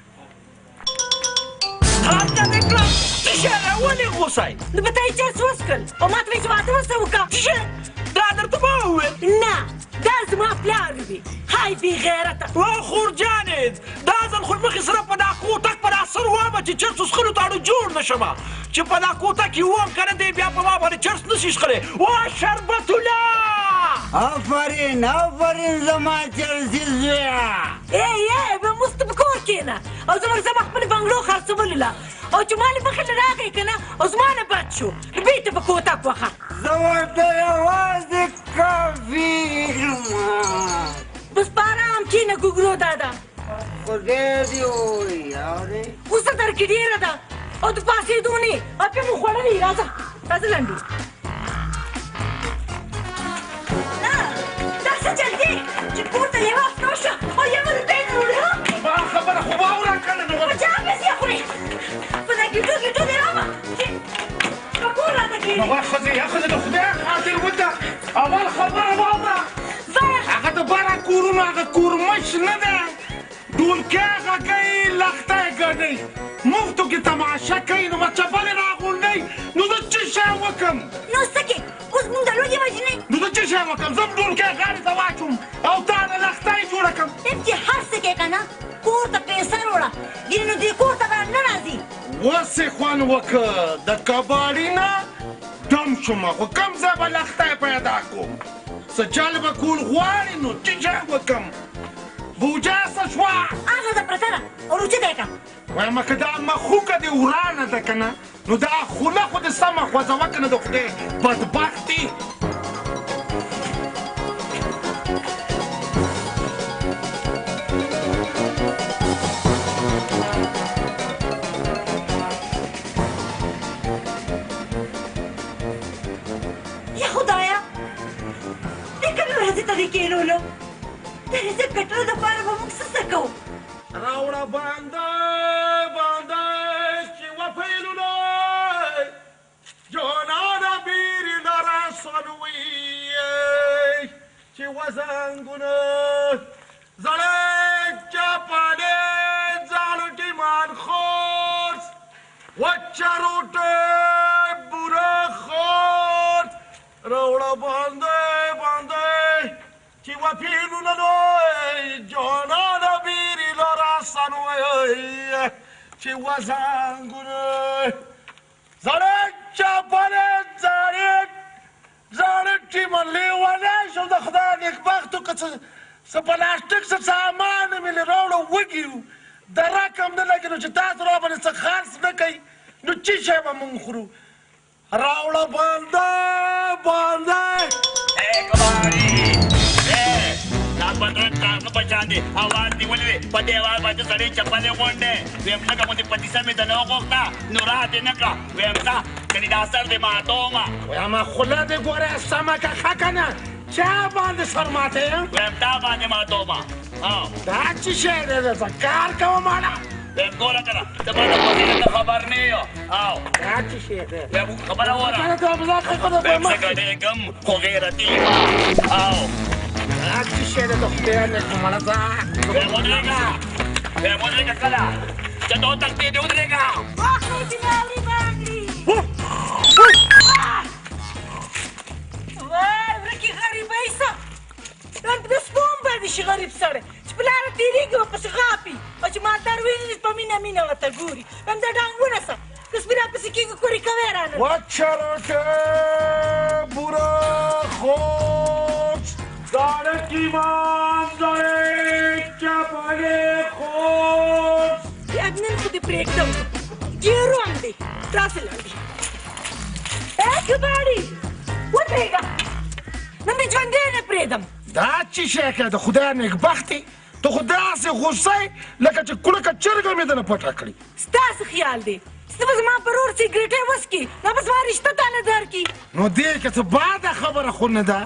هلته دې کړه تشه ولې غوسئ نو به تا یې چرس وسکل او ما ته وایي چې واده ورسره وکړه تشه دا درته ما وویل نه دا زما پلار وي های بې غیرته وا خورجانې دا ځل خو مخې سره په دا کوټک په دا سر وامه چې چرس وڅښلو ته اړو جوړ نه شمه چې په دا کوټک کې وم که نه دی بیا په ما باندې چرس نشي څښلی وا شربت الله آفرین زما چرسي زویه ای به مست په کور کښېنه او زه ورځم خپلې بنګلو خرڅولو له او چې ما له مخې له راغی که نه او زما نه بد شو نو بېرته په کوټک وخه زه ورته یوازې کافي بس په ارام کښېنه ګوګرو دادا خدای دې ووایي اورې غوسه درکې ډېره ده او د پاسېدو نه اپې مو خوړلې راځه لنډو دا څه چل دی چې کور ته یوه هفته وشوه او یوه روپۍ نه وړې ما خبره خو واوره که نه په چا پیسې خورې په دا ګېټو دې رامه چې په کور راته کښېنې بابا ښځې د خدای خاطر وده اول خبره واوره هغه د بره کورونو هغه کورمش نه ده ډولکۍ غږوي لښتی ګډوي مفتو کې تماشه کوي نو چپلې راغونډوي نو زه څه شی وکړم نو څه کې اوس څه شی وکړم زه ډولکی غاړې ته واچوم او تا نه لښتی جوړه کړم چې هر څه کې که نه کور ته پیسه وړه ګینې نو دې کور ته به نه راځي اوس یې خوند وکړه د کباړي نه دم شومه خو کوم ځای به لښتی پیدا کوم څه چل به کول غواړي نو څه شی وکړم بوجه څه شوه هغه ده پرته ده روچه دی که وایم که دا مخوکه دې ورانه ده که نه نو دا خوله خو دې سمه خوځوه که نه د خدای بدبختي یا خدایا دې کومې ورځې ته دې کېنولو د رزق ګټلو دپاره به موږ څه کوو راوړه باندې باندې چې وپیلونه جانانه بیرې لره سنوي چې وزنګونه زړې چپانې ځاله ټیمان خورس وچه روټې بوره خورس راوړه باندې باندې چې وپیلونه جانانه بیرې لره سنوي چې وزنګونه زړې چپانې زاړه ټیمن لیونی شو د خدای نیکبختو که څه پلاستیک څه سامان مې لې راوړه وږي د رقم نه لګي نو چې تاسو راباندې څه خرڅ نه کوي نو څه شی به مونږ خورو راوړه باندې باندې کباړي دا بدرنګ کاغه په شان دی اواز نیولې وې په دیوال باندې سړی چپلې غونډې ویم لکه غوندې پتیسه مې ته نه وغوښته نو را دې نه کړه ویم ځه کنې دا سر دې ماتومه وایم خوله دې ګوره سمه که ښه که نه چا باندې سر ماته یم ویم تا باندې ماتومه دا څه شی دی زه کار کوم ماړه ویم ګوره که نه ته به د خوځېده ته خبر نه یو دا څه شی دی ویم خبره وره ویم زه ګډېږم خو غیرتي یم دا څه شی دی د خدای نیکه مړه ځه ویم ودرېږه ویم ودرېږه کله چې ته وتښتې دې ودرېږه واخلئ چې واورې باندې وای ورکې غریبۍ څه د سپوم باندې شي غریب سړی چې په لاره تېرېږي ورپسې غاپي او چې مالدار ویني په مینه مینه ورته ګوري هم دا ډانګونه څه که سپي راپسې کېږي کورې کوی رانه وچه روټه بوره خوش زاړه ټیمان زړې چپلې خوش یاد نن خو دې پرېږدم ډېر روان دی داسې لاړ دي کباړي ودرېږه نن مې ژوندی نه پرېږدم دا څه شی که د خدای نیکبختي ته خو داسې غوسه یې لکه چې کلکه چرګه مې دنه پټه کړي ستاسو خیال دی ته به زما پر اور سګرېټۍ وڅکي دا به زما رشته تا نه درکړي نو دې که څه باده خبره خو نه ده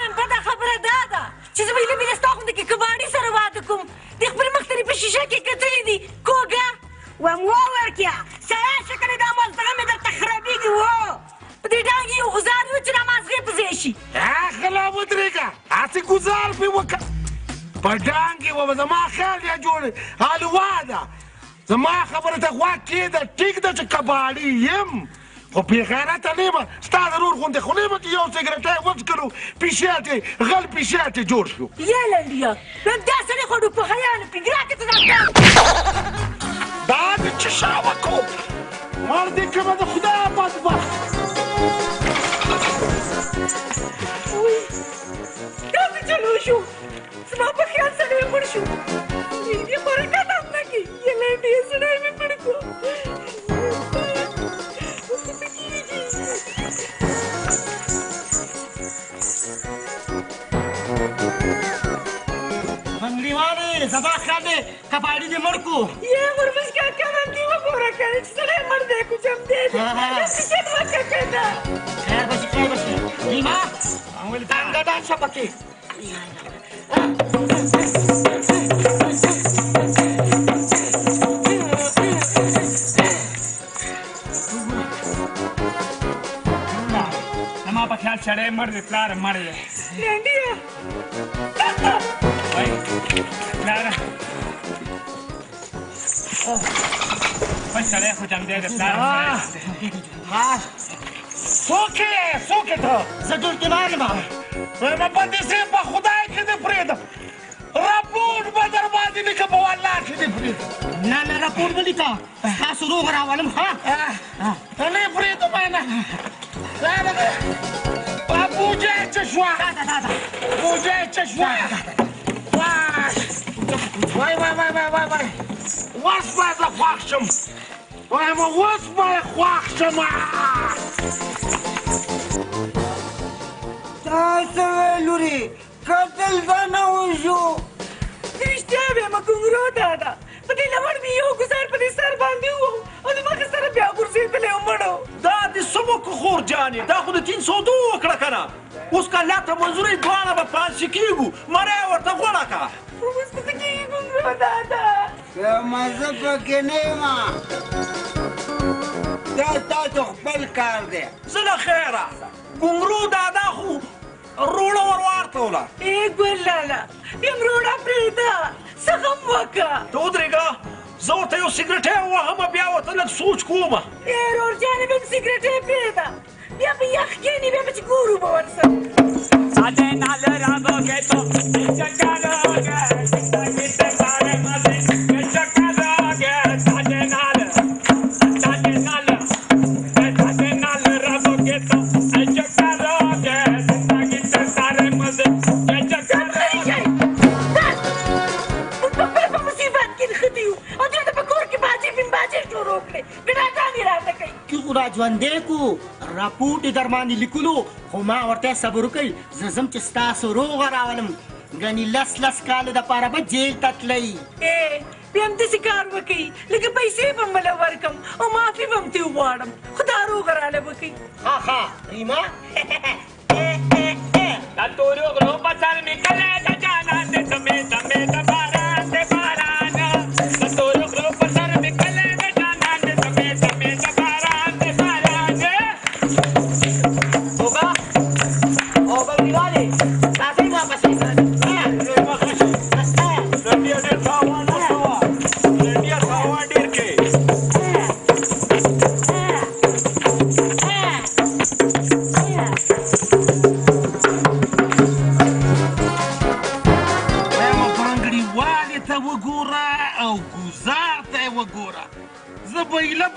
نن بده خبره دا ده چې زه به هیله مینه ستا غوندې کې کباړي سره واده کوم دې خپلې مخ ته دې په شیشه کې کتلي دي کوږه وم وورکیا سړی شکل دا مازدغه مې درته خرابېږي و په دې ډانګ یو غزار و چې دا مازغې په ځای شي غلا ودرېږه هسې ګزار مې وکړه په ډانګ یې وه زما خیال یا جوړ حلوا ده زما خبره ته غوږ کېده ټیک ده چې کباړي یم خو بېغیرته نه یم ستا د رور غوندې خو نه یم چې یو سګرټۍ وڅکلو پیشیات یې غل پیشیات یې جوړ شو یا لنډیا دا سړی خو ډو په خیال پنګراکې ته دا دې چې شا وکړو مړ دې کړمه د خدای بدبخت دا څه چلو شو زما په خیال سړی مړ شو دې خو حرکت هم نه کوي یا لنډیا سړی مې مړ کړو بنګړیوالې زما خیال دی کباړي دې مړ کړو یا ورپس کاکا باندې وګوره کنه چې سړی مړ دی کوچم دی داسې چل وکړه کنه خیر به شي خیر به شي نیما ولې ډنګډا شه پکې زما په خیال سړی مړ دی پلار مړ دی لنډیا وای پلاره وای سړی خو جمدی دی پلار څوک یې ته زه دلته مار یم وایم په دې ځای په خدای کې دې پرېږدم راپور به در باندې لیکم په والله کې دې پرېږدم نه راپور به لیکه تاسو روغ راولم ښه نه یې پرېږدم نه بوجه یې څه شوه بوجه یې څه شوه وای اوس به زه خوښ شم وایم اوس به یې خوښ شم تاسو لورې قتل به نه وشو رښتیا وایم ګونګرو دادا په دې لمړ مې یو ګزار په دې سر باندې و او د مخې سره بیا غورځېدلی و مړو دا د سمکو خور جانې دا خو د 302 وکړه که نه اوس که الله ته منظورۍ دواړه به پانسي کېږو مری ورته غوړه که اوس څه کېږي ګونګرو دادا که مزه پکې نه یم دا تاسو خپل کار دی زه له خیره ګونګرو دادا خو روړه ور واړتوله ای ګل لالا یم روړه پرېږده څه غم وکړه ته ودرېږه زه ورته یو سګرټی ووهمه بیا ورته لږ سوچ کومه ای رور جانې به مې سګرټۍ پرېږده بیا به یخ کښېني بیا به چې ګورو به ورسره ژوندی کو راپورټ یې در باندې لیکلو خو ما ورته صبر وکړئ زه ځم چې ستاسو روغه راولم ګنې لس کاله دپاره به جیل ته تلئ بیا همداسې کار وکړئ لکه پیسې به م بله ورکړم او معافي به م ترې وغواړم خدا روغه راله وکړئ ښه ریما د تورو غرو په سر مې کلی د جانان د دمې د باران د تورو غرو په سر مې کلی د جانان د دمې د باران توبه او بنګړیوالې راځئ واپس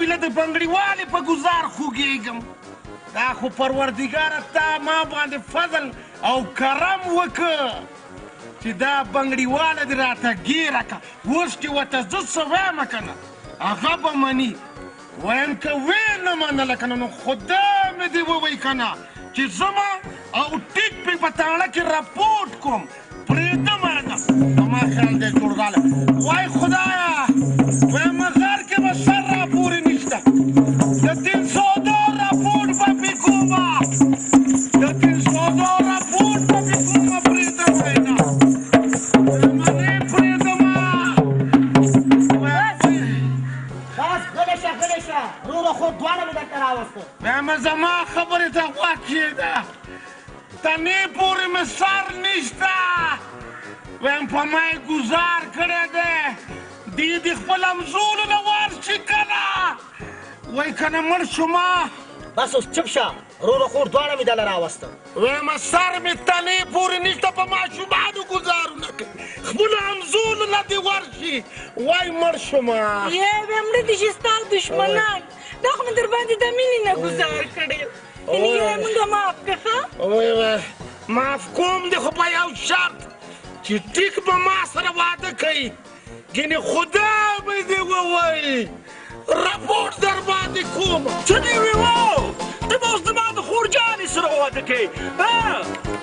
بیله د بنګړیوالې په ګزار خوږېږم دا خو پروردګاره تا ما باندې فضل او کرم وکړه چې دا بنګړیواله دې راته ګیره کړه اوس چې ورته زه څه وایم که نه هغه به مني وایم که ویې نه منله که نه نو خدا مې دې ووایي که نه چې زما او ټیک پې په تاڼه کې راپورټ کوم پرېږدم نه زما خیال دی جوړغاله وای خدایه وایم غر کې به سر راپورې نشته د 302 راپورټ به پې کومه د 302 راپورټ به پې کومه پرېږدم نه منې پرېږدمه بس غلی شه روغه خور دواړه مې درته راوسته وایم زما خبرې ته غوږ کښېږده تنې پورې مې سر نشته وایم په ما یې ګزار کړی دی دې خپل همزولو نه ورشي که نه وایي که نه مړ شومه بس اوس چپ شه روغه خور دواړه مې دله راوسته وایم سر مې تنې پورې نشته په ماشومانو ګزارونه کوي خپلو همزولو نه دې ورشي وایي مړ شومه بیا مړه دې شي ستا دښمنان دا خو مې در باندې د مینې نه ګزار کړی یعنې یو مونږه معاف کړه ښه معاف کوم دې خو په یو شرط چې ټیک به ما سره واده کوي ګینې خدا به دې ووایي راپورټ در باندې کوم څه دې ویو ته به اوس زما د خور جانې سره واده کوې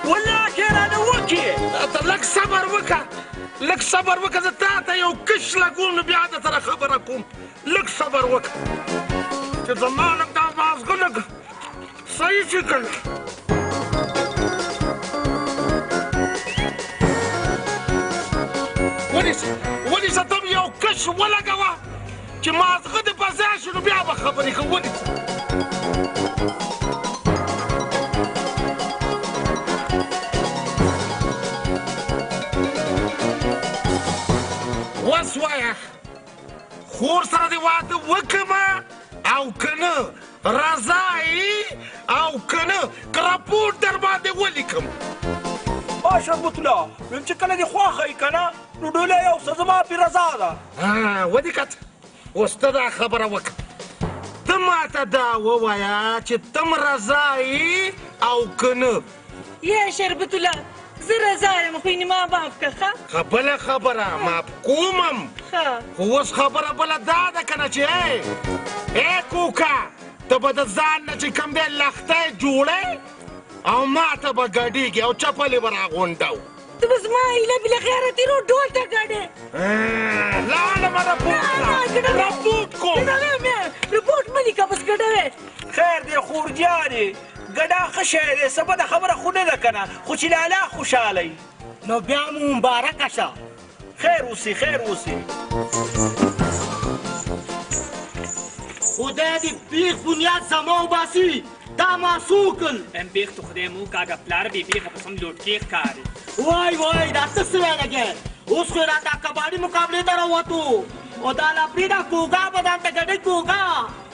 والله کې رانه وکړې ته لږ صبر وکړه زه تا ته یو کش لګوم نو بیا در سره خبره کوم لږ صبر وکړه چې زما لږ دا مازغه لږ صحیح شي که نه ونیسه ته یو کش ولګوه چې مازغه دې په ځای شي نو بیا به خبرې کوو ونیسه اوس وایه خور سره دې واده وکړمه او که نه رضا او شربت الله ویم چې کله دې خوښه یي که نه نو ډولۍ یو څه زما پې رضا ده ودې کت اوس ته دا خبره وکړه ته ماته دا ووایه چې تم رضا یې او که نه یا شربت الله زه رضا یم خو یې ما معاف کړه ښه بله خبره معاف کومم خو اوس خبره بله دا ده که نه چې ای کوکا ته به د ځان نه چې کوم دی لښتی جوړی او ما ته به ګډېږي او چپلې به راغونډو ته به زما هیله بله غیرتي رو ډول ته ګډې لاړمه رپوټ کوم رپوټ مه لیکه بس ګډوې خیر دی خورجانې ګډا ښه شی دی څه بده خبره خو نه ده که نه خو چې لالا خوشحاله یي نو بیا مو مبارکه شه خیر اوسي خیر اوسي خدای دې پیغ بنیاد زما وباسي دا معصوکل ام پیغ تو خدای مو کاږه پلار بې پیغه په سم لوټکې ښکاري وای وای دا څه سوی لګې اوس خو یې راته کباړي مقابلې ته راوتو او دا لپړې دا کوګا به دلته ګډۍ کوګا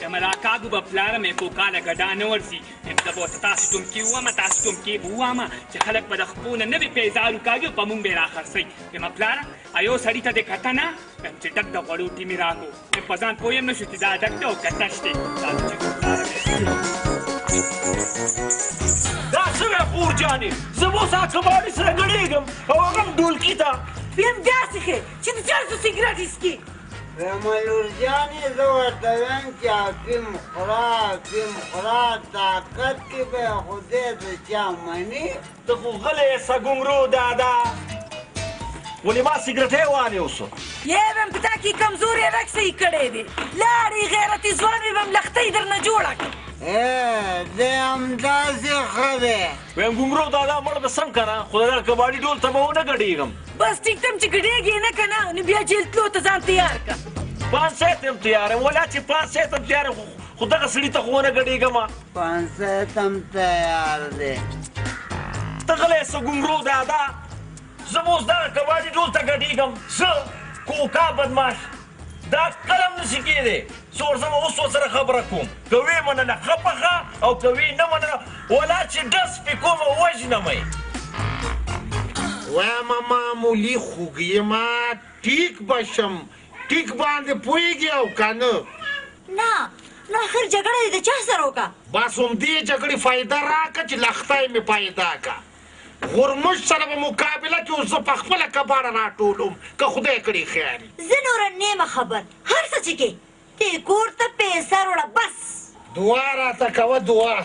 یم راکاږو به پلاره مې کوکا له ګډا نه ورځي یم زه به ورته تاسې ټومکې ووامه تاسې ټومکې به ووامه چې خلک به د خپو نه نوي پیزار وکاږي او په مونږ به یې راخرڅوي یم پلاره یو سړي ته دې کته نه یم چې ډک د غوړوټي مې راکړو یم په ځان پوه یم نه شو چې دا ډک دی او کته شتې دا چې پلاره دا څه خورجانې زه به اوس کباړي سره ګډېږم او هغه هم ډولکي ته ویم داسې ښې چې د چا څه سګرټ اسکي لور جانې زه ورته وایم چې حکیم خورا طاقت کې به یې خدای د چا مني ته خو غلی یې سګونګرو دادا ولې ما سګرټۍ وانې اوسو یې به م په تا کې کمزورې رګ صحیح کړی دی لاړې غیرتي ځوان وي به م لښتۍ درنه جوړه کړه دی همداسې ښه دی ویم ګونګرو دادا مړ به سم که نه خو د دغه کباړي ډول ته به ونه ګډېږم بس ټیک تم چې ګډېږې نه که نه نو بیا جیل تلو ته ځان تیار کړه 5 ساعت هم تیار یم ولا چې 5 ساعت هم تیار یم خو دغه سړي ته خو ونه ګډېږم 5 ساعت هم تیار دی ته غلی څه ګونګرو دادا زه به اوس دغه کباړي ډول ته ګډېږم زه کوکا بدماش دا قلم نشي کېدی زه ورځم اوس ورسره خبره کوم که ویې منله ښه پخه او که ویې نه منله ولا چې ډس پې کوم وژنم یې وایم معمولي خوږ یمه ټیک به شم ټیک باندې پوهېږي او که نه نه نو آخر جګړه دې د چا سره وکړه بس همدې جګړې فایده راکړه چې لښتی مې پیدا کړه غرمش سره به مقابله کې اوس زه په خپله کباړه راټولوم که خدای کړي خیر زه نوره نیمه خبر هر څه چې کې دې کور ته پیسه وړه بس دعا راته کوه دعا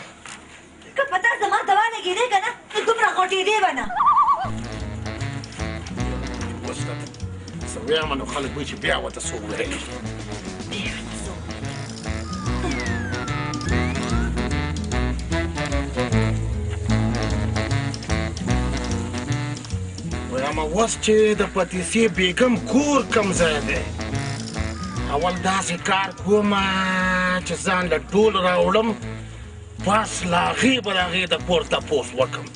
که په تا زما دوا لګېدې که نه نو دومره غوټېدې به نه اوس څه ویمه نو خلک وایي چې بیا ورته څوک ویلی ویمه اوس چې د پتیسې بیګم کور کم ځای دی اول داسې کار کومه چې ځان له ټول راوړم بس له هغې به د هغې د کور تپوس وکړم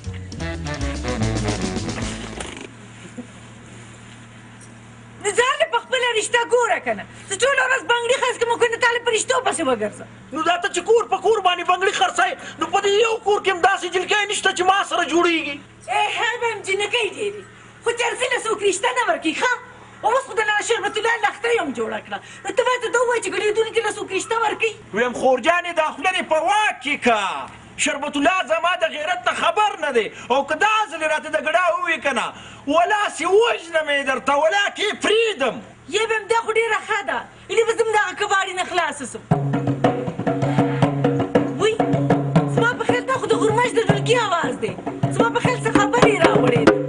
ځان یې په خپله رشته ګوره که نه زه ټوله ورځ بنګړي خرڅ کړم او که نه تا په رشتو پسې وګرځه نو دا ته چې کور په کور باندې بنګړي خرڅوې نو په دې یو کور کې هم داسې جلکۍ نشته چې ما سره جوړېږي هر به یم جنکۍ ډېرې خو چرسي له څوک رشته نه ورکوي ښه اوس خو د شربت الله لښتۍ هم جوړه کړه نو ته باید دا ووایې چې ګډېدونکي له څوک رشته ورکوي ویم خورجانې دا خوله دې په واک کې که شربت الله زما د غیرت نه خبر نه دی او که دا ځلې راته د ګډا ووایې که نه ولاسې وژنم یې درته ولا کې پرېږدم یې به م دا خو ډېره ښه ده هیلې به زه م دغه کباړي نه خلاصه سم وی زما په خیال دا خو د غرمش د ډولکي اواز دی زما په خیال څه خبرې یې راوړې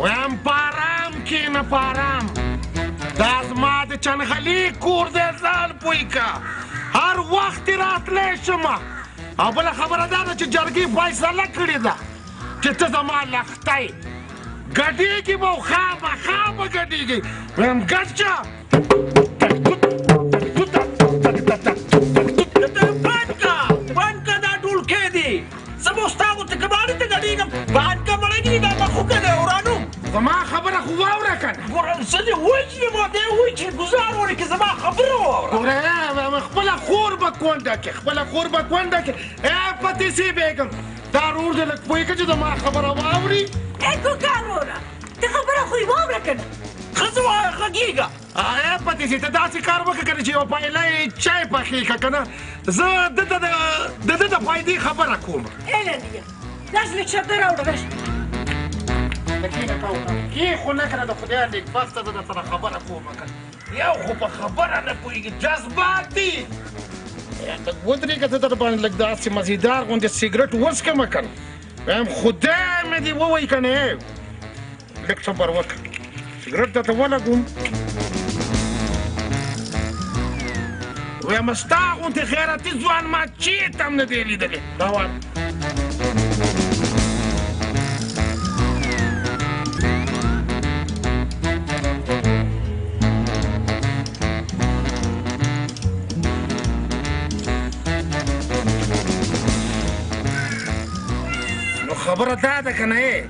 ویم په ارام کښېنه په ارام دا زما د چنغلي کور دی ځان پوی که هر وخت یې راتلی شمه او بله خبره دا ده چې جرګې فیصله کړې ده چې ته زما لښتی ګډېږي به او خامخا به ګډېږي ویم ګډ شه بند که دا ډولکۍ دی زه به ستا غوندې کباړي ته ګډېږم بند که مړګي دا به خو که دی ورانو زما خبره خو واوره که کنه ګوره زه دې وجنم او دی وایي چې ګزار ولیکې زما خبره واوره ګوره خپله خور به کونډه کې خپله خور به کونډه کې پتیسي بیګم دا رور دې لږ پوهېږه چې زما خبره واوري کوکار وروره ته خبره خو یې واوره که نه ښځه وایه غږېږه پتیسي ته داسې کار وکړه که نه چې یوه پایله چای پخې که که نه زه د ده د فایدې خبره کوم ایلنیه داسې لږ شرده راوړه راشه کې خو نه کنه د خدای نیکبخته زه درسره خبره کوم که یو خو په خبره نه پوهېږي جذبات دي لږ ودرېږه زه در باندې لږ داسې مزیدار غوندې سګرټ وڅکمه که نه وایم خدای مې دې ووایي که نه لږ صبر وکړه سګرټ درته ولګوم وایم ستا غوندې غیرتي ځوان ما چېرته هم نه دی لیدلی دا وایه خبره دا ده که نه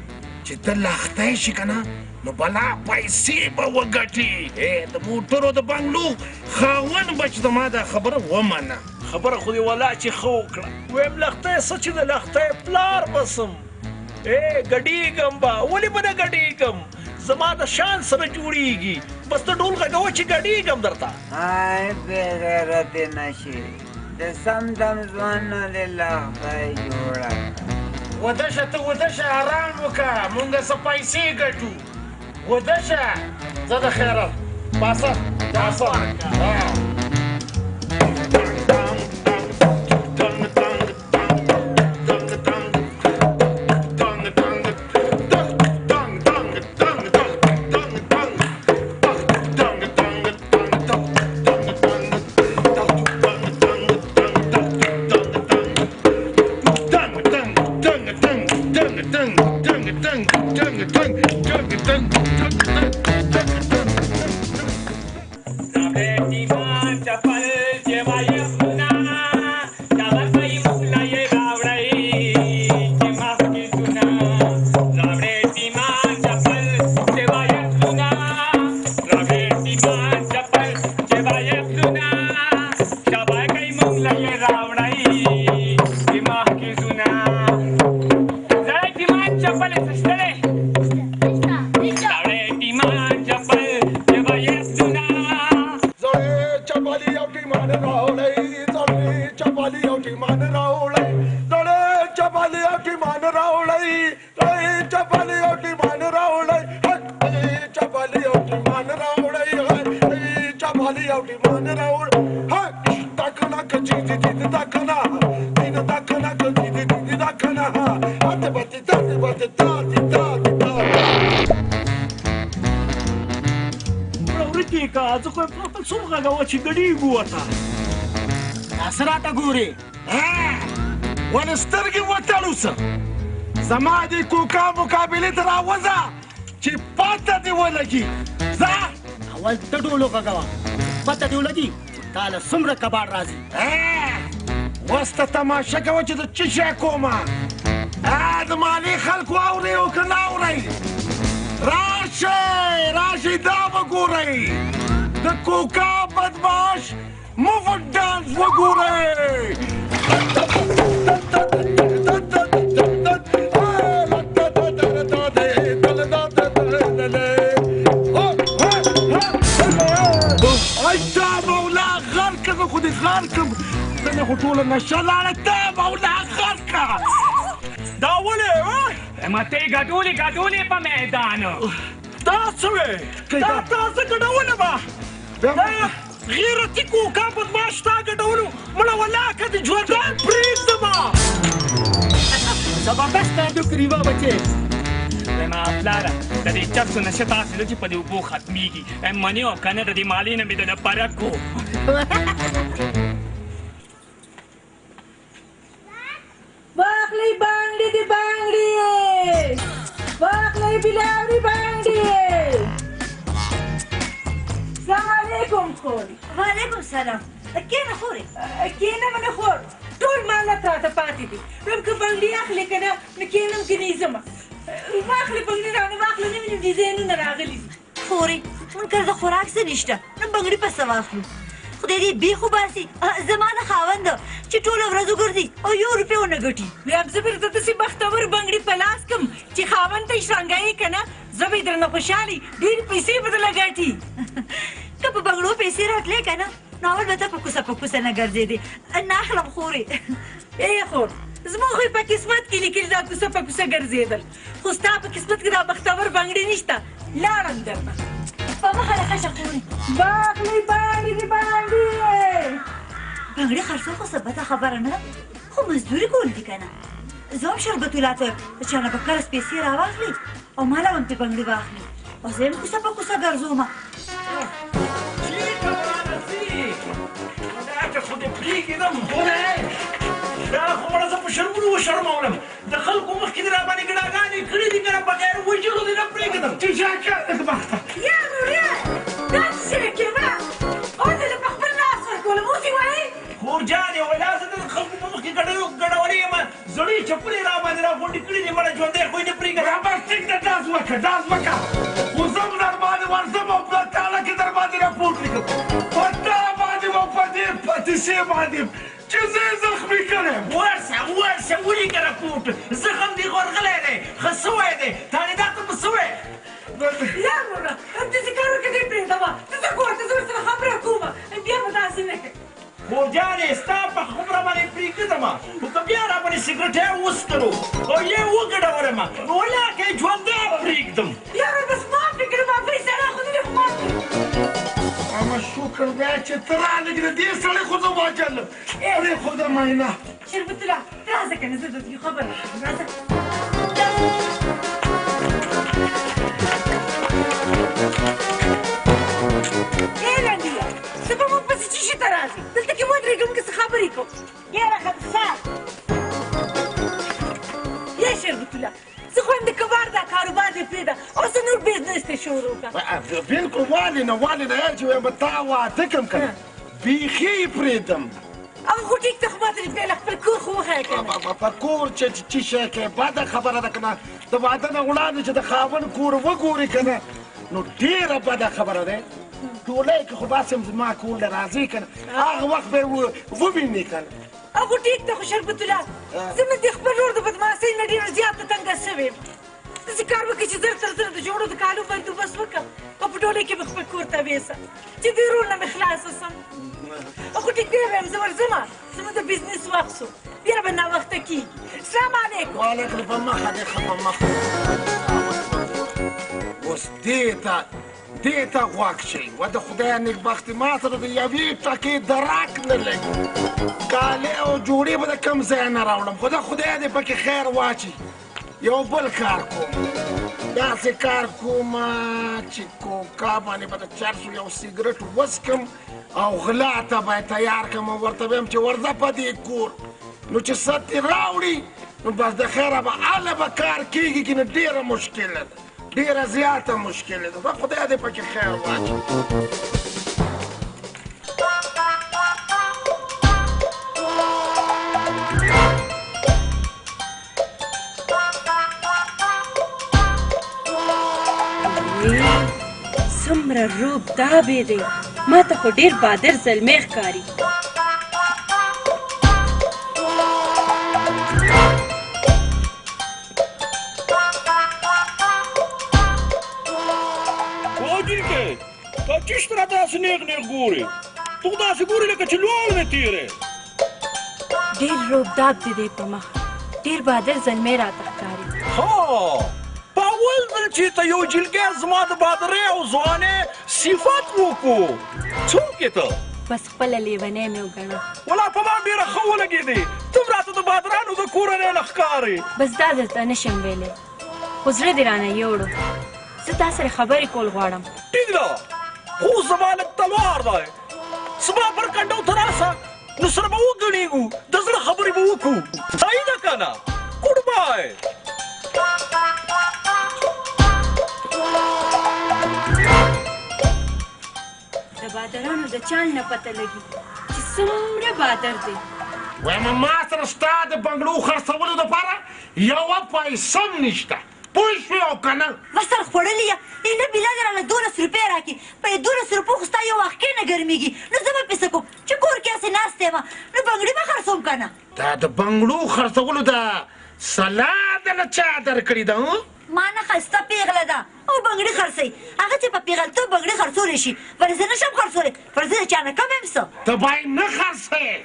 چې ته لاختی شي که نه نو بلا پیسې به وګټي د موټرو د بنګلو خاوند به چې د ما دا خبره ومنه خبره خو دې ولا چې ښه وکړه ویم لښتی څه چې د لښتی پلار به سم ګډېږم به ولې به نه ګډېږم زما د شان سره جوړېږي بس ته ډول غږوه چې ګډېږم درته بې غیرتې نشي د سم دم ځوان نه دې لښتی جوړه وده شه ته وده شه ارام وکړه مونږ څه پیسې ګټو وده شه زه د خیره پاسه چې ګډېږو ورته داسې راته ګورې ولې سترګې وتړو څه زما دې کوکا مقابلې ته راوځه چې پته دې ولګي ځه اول ته ډول وغږوه پته دې ولګي تا له څومره کباړ راځي اوس ته تماشه کوه چې زه څه شی کومه د مالې خلکو اورئ او که نه اورئ راشئ دا وګورئ د کوکا بدماش مفت ډانس وګورئ دا مولا غرقه زه خو دې غرقم زه نه خو ټوله نشه لاړه دا مولا غرقه دا ولې مته ګډولې په میدان دا څه وې دا تاسو ګډونه به غیرتي کوکا بدماش تا ګډولو مړه ولاکه دې ژوندان پرېږدمه زبردست کار وکړي وا بچې زما پلاره د دې چرسو نشه تاسې ده چې په دې اوبو ختمېږي منې او که نه د دې مالې نه مې د پرک کو واخلئ بانګړې دې بانګړې واخلئ بلاوري بانګړې السلام علیکم خورې وعلیکم سلام کېنه خورې کېنه مه نه خور ټول مالت راته پاتې دي ویم که بانګړې اخلې که نه نو کېنم که نه ځمه واخلې بانګړې رانه واخله نوي نوي ډیزاینونه راغلي دي خورې منکر د خوراک څه نشته نو بنګړي په څه واخلو خدای دې بې خو باسي زما د خاوند چې ټوله ورځ وګرځي او 1 روپۍ ونه ګټي بیا زه بیرته داسې بختور بنګړي په لاس کړم چې خاوند ته یې شرنګوې که نه زه به یې درنه خوشحالي ډېرې پیسې به درله ګټي که په بنګړو پیسې راتلې که نه نو اول به ته په کوڅه نه ګرځېدې نه اخلم خورې ای خور زما خو په قسمت کې لیکلي دا کوڅه په کوڅه ګرځېدل خو ستا په قسمت کې دا بختور بنګړي نشته لاړم درنه په مخه له خشه خورې باغلي باندې بنګړي خرڅول خو څه بده خبره نه ده خو مزدوري کول دي که نه زه هم شربتولا ته د چا نه به قرض پیسې راواخلي او ماله به هم پرې بنګړي واخلي او زه هم کوڅه په کوڅه ګرځومه خو دې پرېږدم دا خو مړه زه په شرمونو وشرمولم د خلکو مخکې دې راباندې ګناهګانې کړي دي که نه بغیر وژلو دې نه پرېږدم یا نوریا دا څه شوی کې مړه اوس دې په خپل لاس ورکولم اوس یې وایې خور جانې ولا زه د خلکو په مخکې ګډولی یم زړې چپلې راباندې راغونډې کړي دي مړه ژوندی خو یې نه پرېږدم بس ټیک ده ډاز وکړه خو زه هم در باندې ورځم او په تاله کې در باندې راپورته کړم په تا باندې او په دې پتیسې باندې چې زه یې زخمي کړی یم ورشه ولیکه راپورټ زخم دې غورغلی دی ښه سوی دی تانیدا ته به سوی یا نوره داسې کار وکړه دې پرېږدمه ته ځه کور ته زه ورسره خبره کومه بیا به داسې نه کوې خور جانې ستا په خبره باندې پرېږدمه خو که بیا راباندې سګرټۍ وسکرو او یې وګډولمه نو ولاکه یې ژوندی پرېږدم یاره بس معافي کړه معافي سړی خو دې خو معافي اما شکر دی چې ته رالږې د دې سړی خو زه وجلم پرېښودم عینه شربت الله راځه که نه زه درته خبره راځه ای لنډیه ته به موږ پسې چي شي ته راځې دلته کې ودرېږه موږ څه خبرې کوو یاره خدسار یا شربت الله زه خو هم د کبار دا کاروبار دې پرېږده اوس نور بزنس ته شروع کړه بلکل والې نه یار چې وایم تا واده کړم که نه بیخي یې پرېږدم او خو ټیک ته خو ماته دې بیا له خپل کور خو وښیه که نه په کور چې شی کوې بده خبره ده که نه د واده نه وړاندې چې د خاوند کور وګورې که نه نو ډېره بده خبره ده ټولۍ کې خو بس یم زما کور له راځې که نه هغه وخت به یې ووینې که نه او خو ټیک ته خو شربت الله زه مې د خپل ورور د بدماسۍ نه ډېره زیاته تنګه شوې یم داسې کار وکړه چې زر تر زر د جوړو د کالو بندوبست وکړم او په ډولۍ کې مې خپل کور ته ویسه چې د ورور نه مې خلاصه شم او خو ټیک دی وایم زه ورځمه زما د بزنس وخت شو بیا به ناوخته کېږي سلام علیکم وعلیکم په مخه دې ښه په مخه اوس دې ته غوږ شئ و د خدای نیکبختي ما سره د یوې ټکې درک نه لګي کالې او جوړې به د کوم ځای نه راوړم خو د خدای دې پکې خیر واچي یو بل کار کوم داسې کار کوم چې کوکا باندې به د چرسو یو سیګرټ وڅکم او غلا ته به یې تیار کړم او ورته به یم چې ورځه په دې کور نو چې ست یې راوړي نو بس د خیره به هله به کار کېږي که نه ډېره مشکله ده ډېره زیاته مشکله ده خدای دې پکې خیر واچي څومره روب دابې دی ما ته خو ډېر بادر زلمی ښکاري تا چیش را داسې نیغ ګورې ته خو داسې ګورې لکه چې لوړ مې تېرې ډېر روبداب دی دی په مخ ډېر بادر زلمی راته ښکاري ها په اول ځل چې ته یو جلګی زما د بادرۍ او ځوانۍ صفت وکړو څوک یې ته بس خپله لیونی مې وګڼه ولا په ما ډېره ښه ولګېدې ته هم راته د بادرانو د کورنۍ نه ښکارې بس دا درته نشم ویلی خو زړه دې رانه یوړو زه تا سره خبرې کول غواړم ټیک ده خو زما لږ تلوار دی زما پر کنډو ته راسه نو سره به وګڼېږو د زړه خبرې به وکړو صحیح ده که نه ګوډ بای د بادرانو د چال نه پته لګي چې څومره بادر دی وایم ما سره ستا د بنګړو خرڅولو دپاره یوه پیسه هم نشته پوه شوې او که نه وسر خوړلې یم نه بېله دې رانه 12 روپۍ راکړي په 12 روپو خو ستا یو واقع نه ګرمېږي نو زه به پیسه کوم چې کور کې هسې ناست یم نو بنګړي به خرڅوم که نه دا د بنګړو خرڅولو د سلا دله چا درکړې ده ما نه ښایسته پیغله ده او بنګړي خرڅوي هغه چې په پیغلتوب بنګړي خرڅولی شي ولې زه نه شم خرڅولی پر زه د چا نه کم یم څه ته باید نه خرڅوې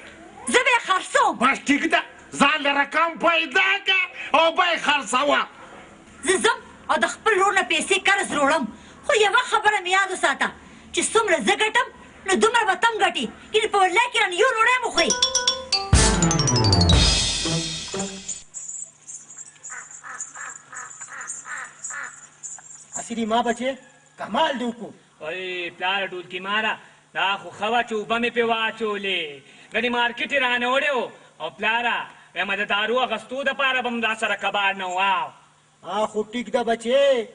زه به یې خرڅوم بس ټیک ده ځان له رقم پیدا که او به یې خرڅوه زه ځم او د خپل ورور نه پیسې قرض روړم خو یوه خبره مې یاد وساته چې څومره زه ګټم نو دومره به تم ګټي یعنې په ولله کې رانه یو ډوډۍ مو خوري اصلي ما بچې کمال دې وکړو وای پلاره ډولکي ماره دا خو ښه وه چې اوبه مې پرې واچولې ګنې مارکېټ یې رانه وړی و او پلاره وایم د دارو اخیستو دپاره به م را سره کباړ نه واو خو ټیک ده بچې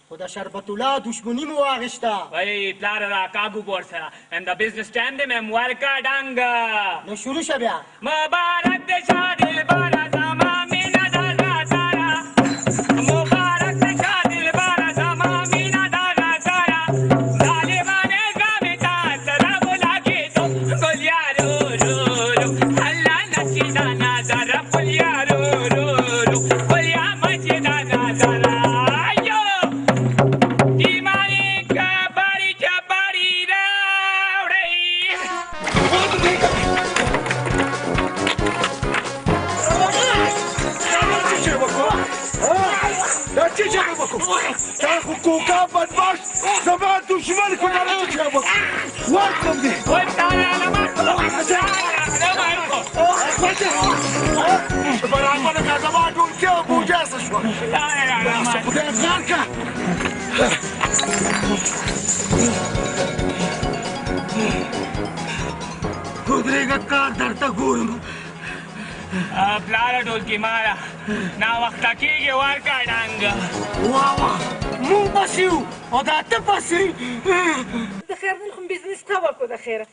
خو د شربت الله دشمني مو واغېسته وای پلاره را کاږو به ورسره وایم د بزنس ټایم دی مې ورکه ډنګه نو شروع شه بیا مبارک دې شاه دلبره زما مینه د رازاره مبارک دې شاه دلبره زما مینه د رازاره ظالمانه ګامې تا سره ولاګېدو ګل یارو رو رو الله نشي دا نظره ګل یارو رو رو ګل یا مچې دا نظره تا خو کوکا بدماش زما دشمن خو نه راځي واکم دې برابر کا زما ټول کې بوجا څه شو خدای ځان کا ودرېږه کار درته ګورم پلاره ډولکي ماره ناوخته کېږي ورکه ډنګه واه مونږ پسې یو او دا ته پسې د خیر نن خو بزنس تا وکړو د خیره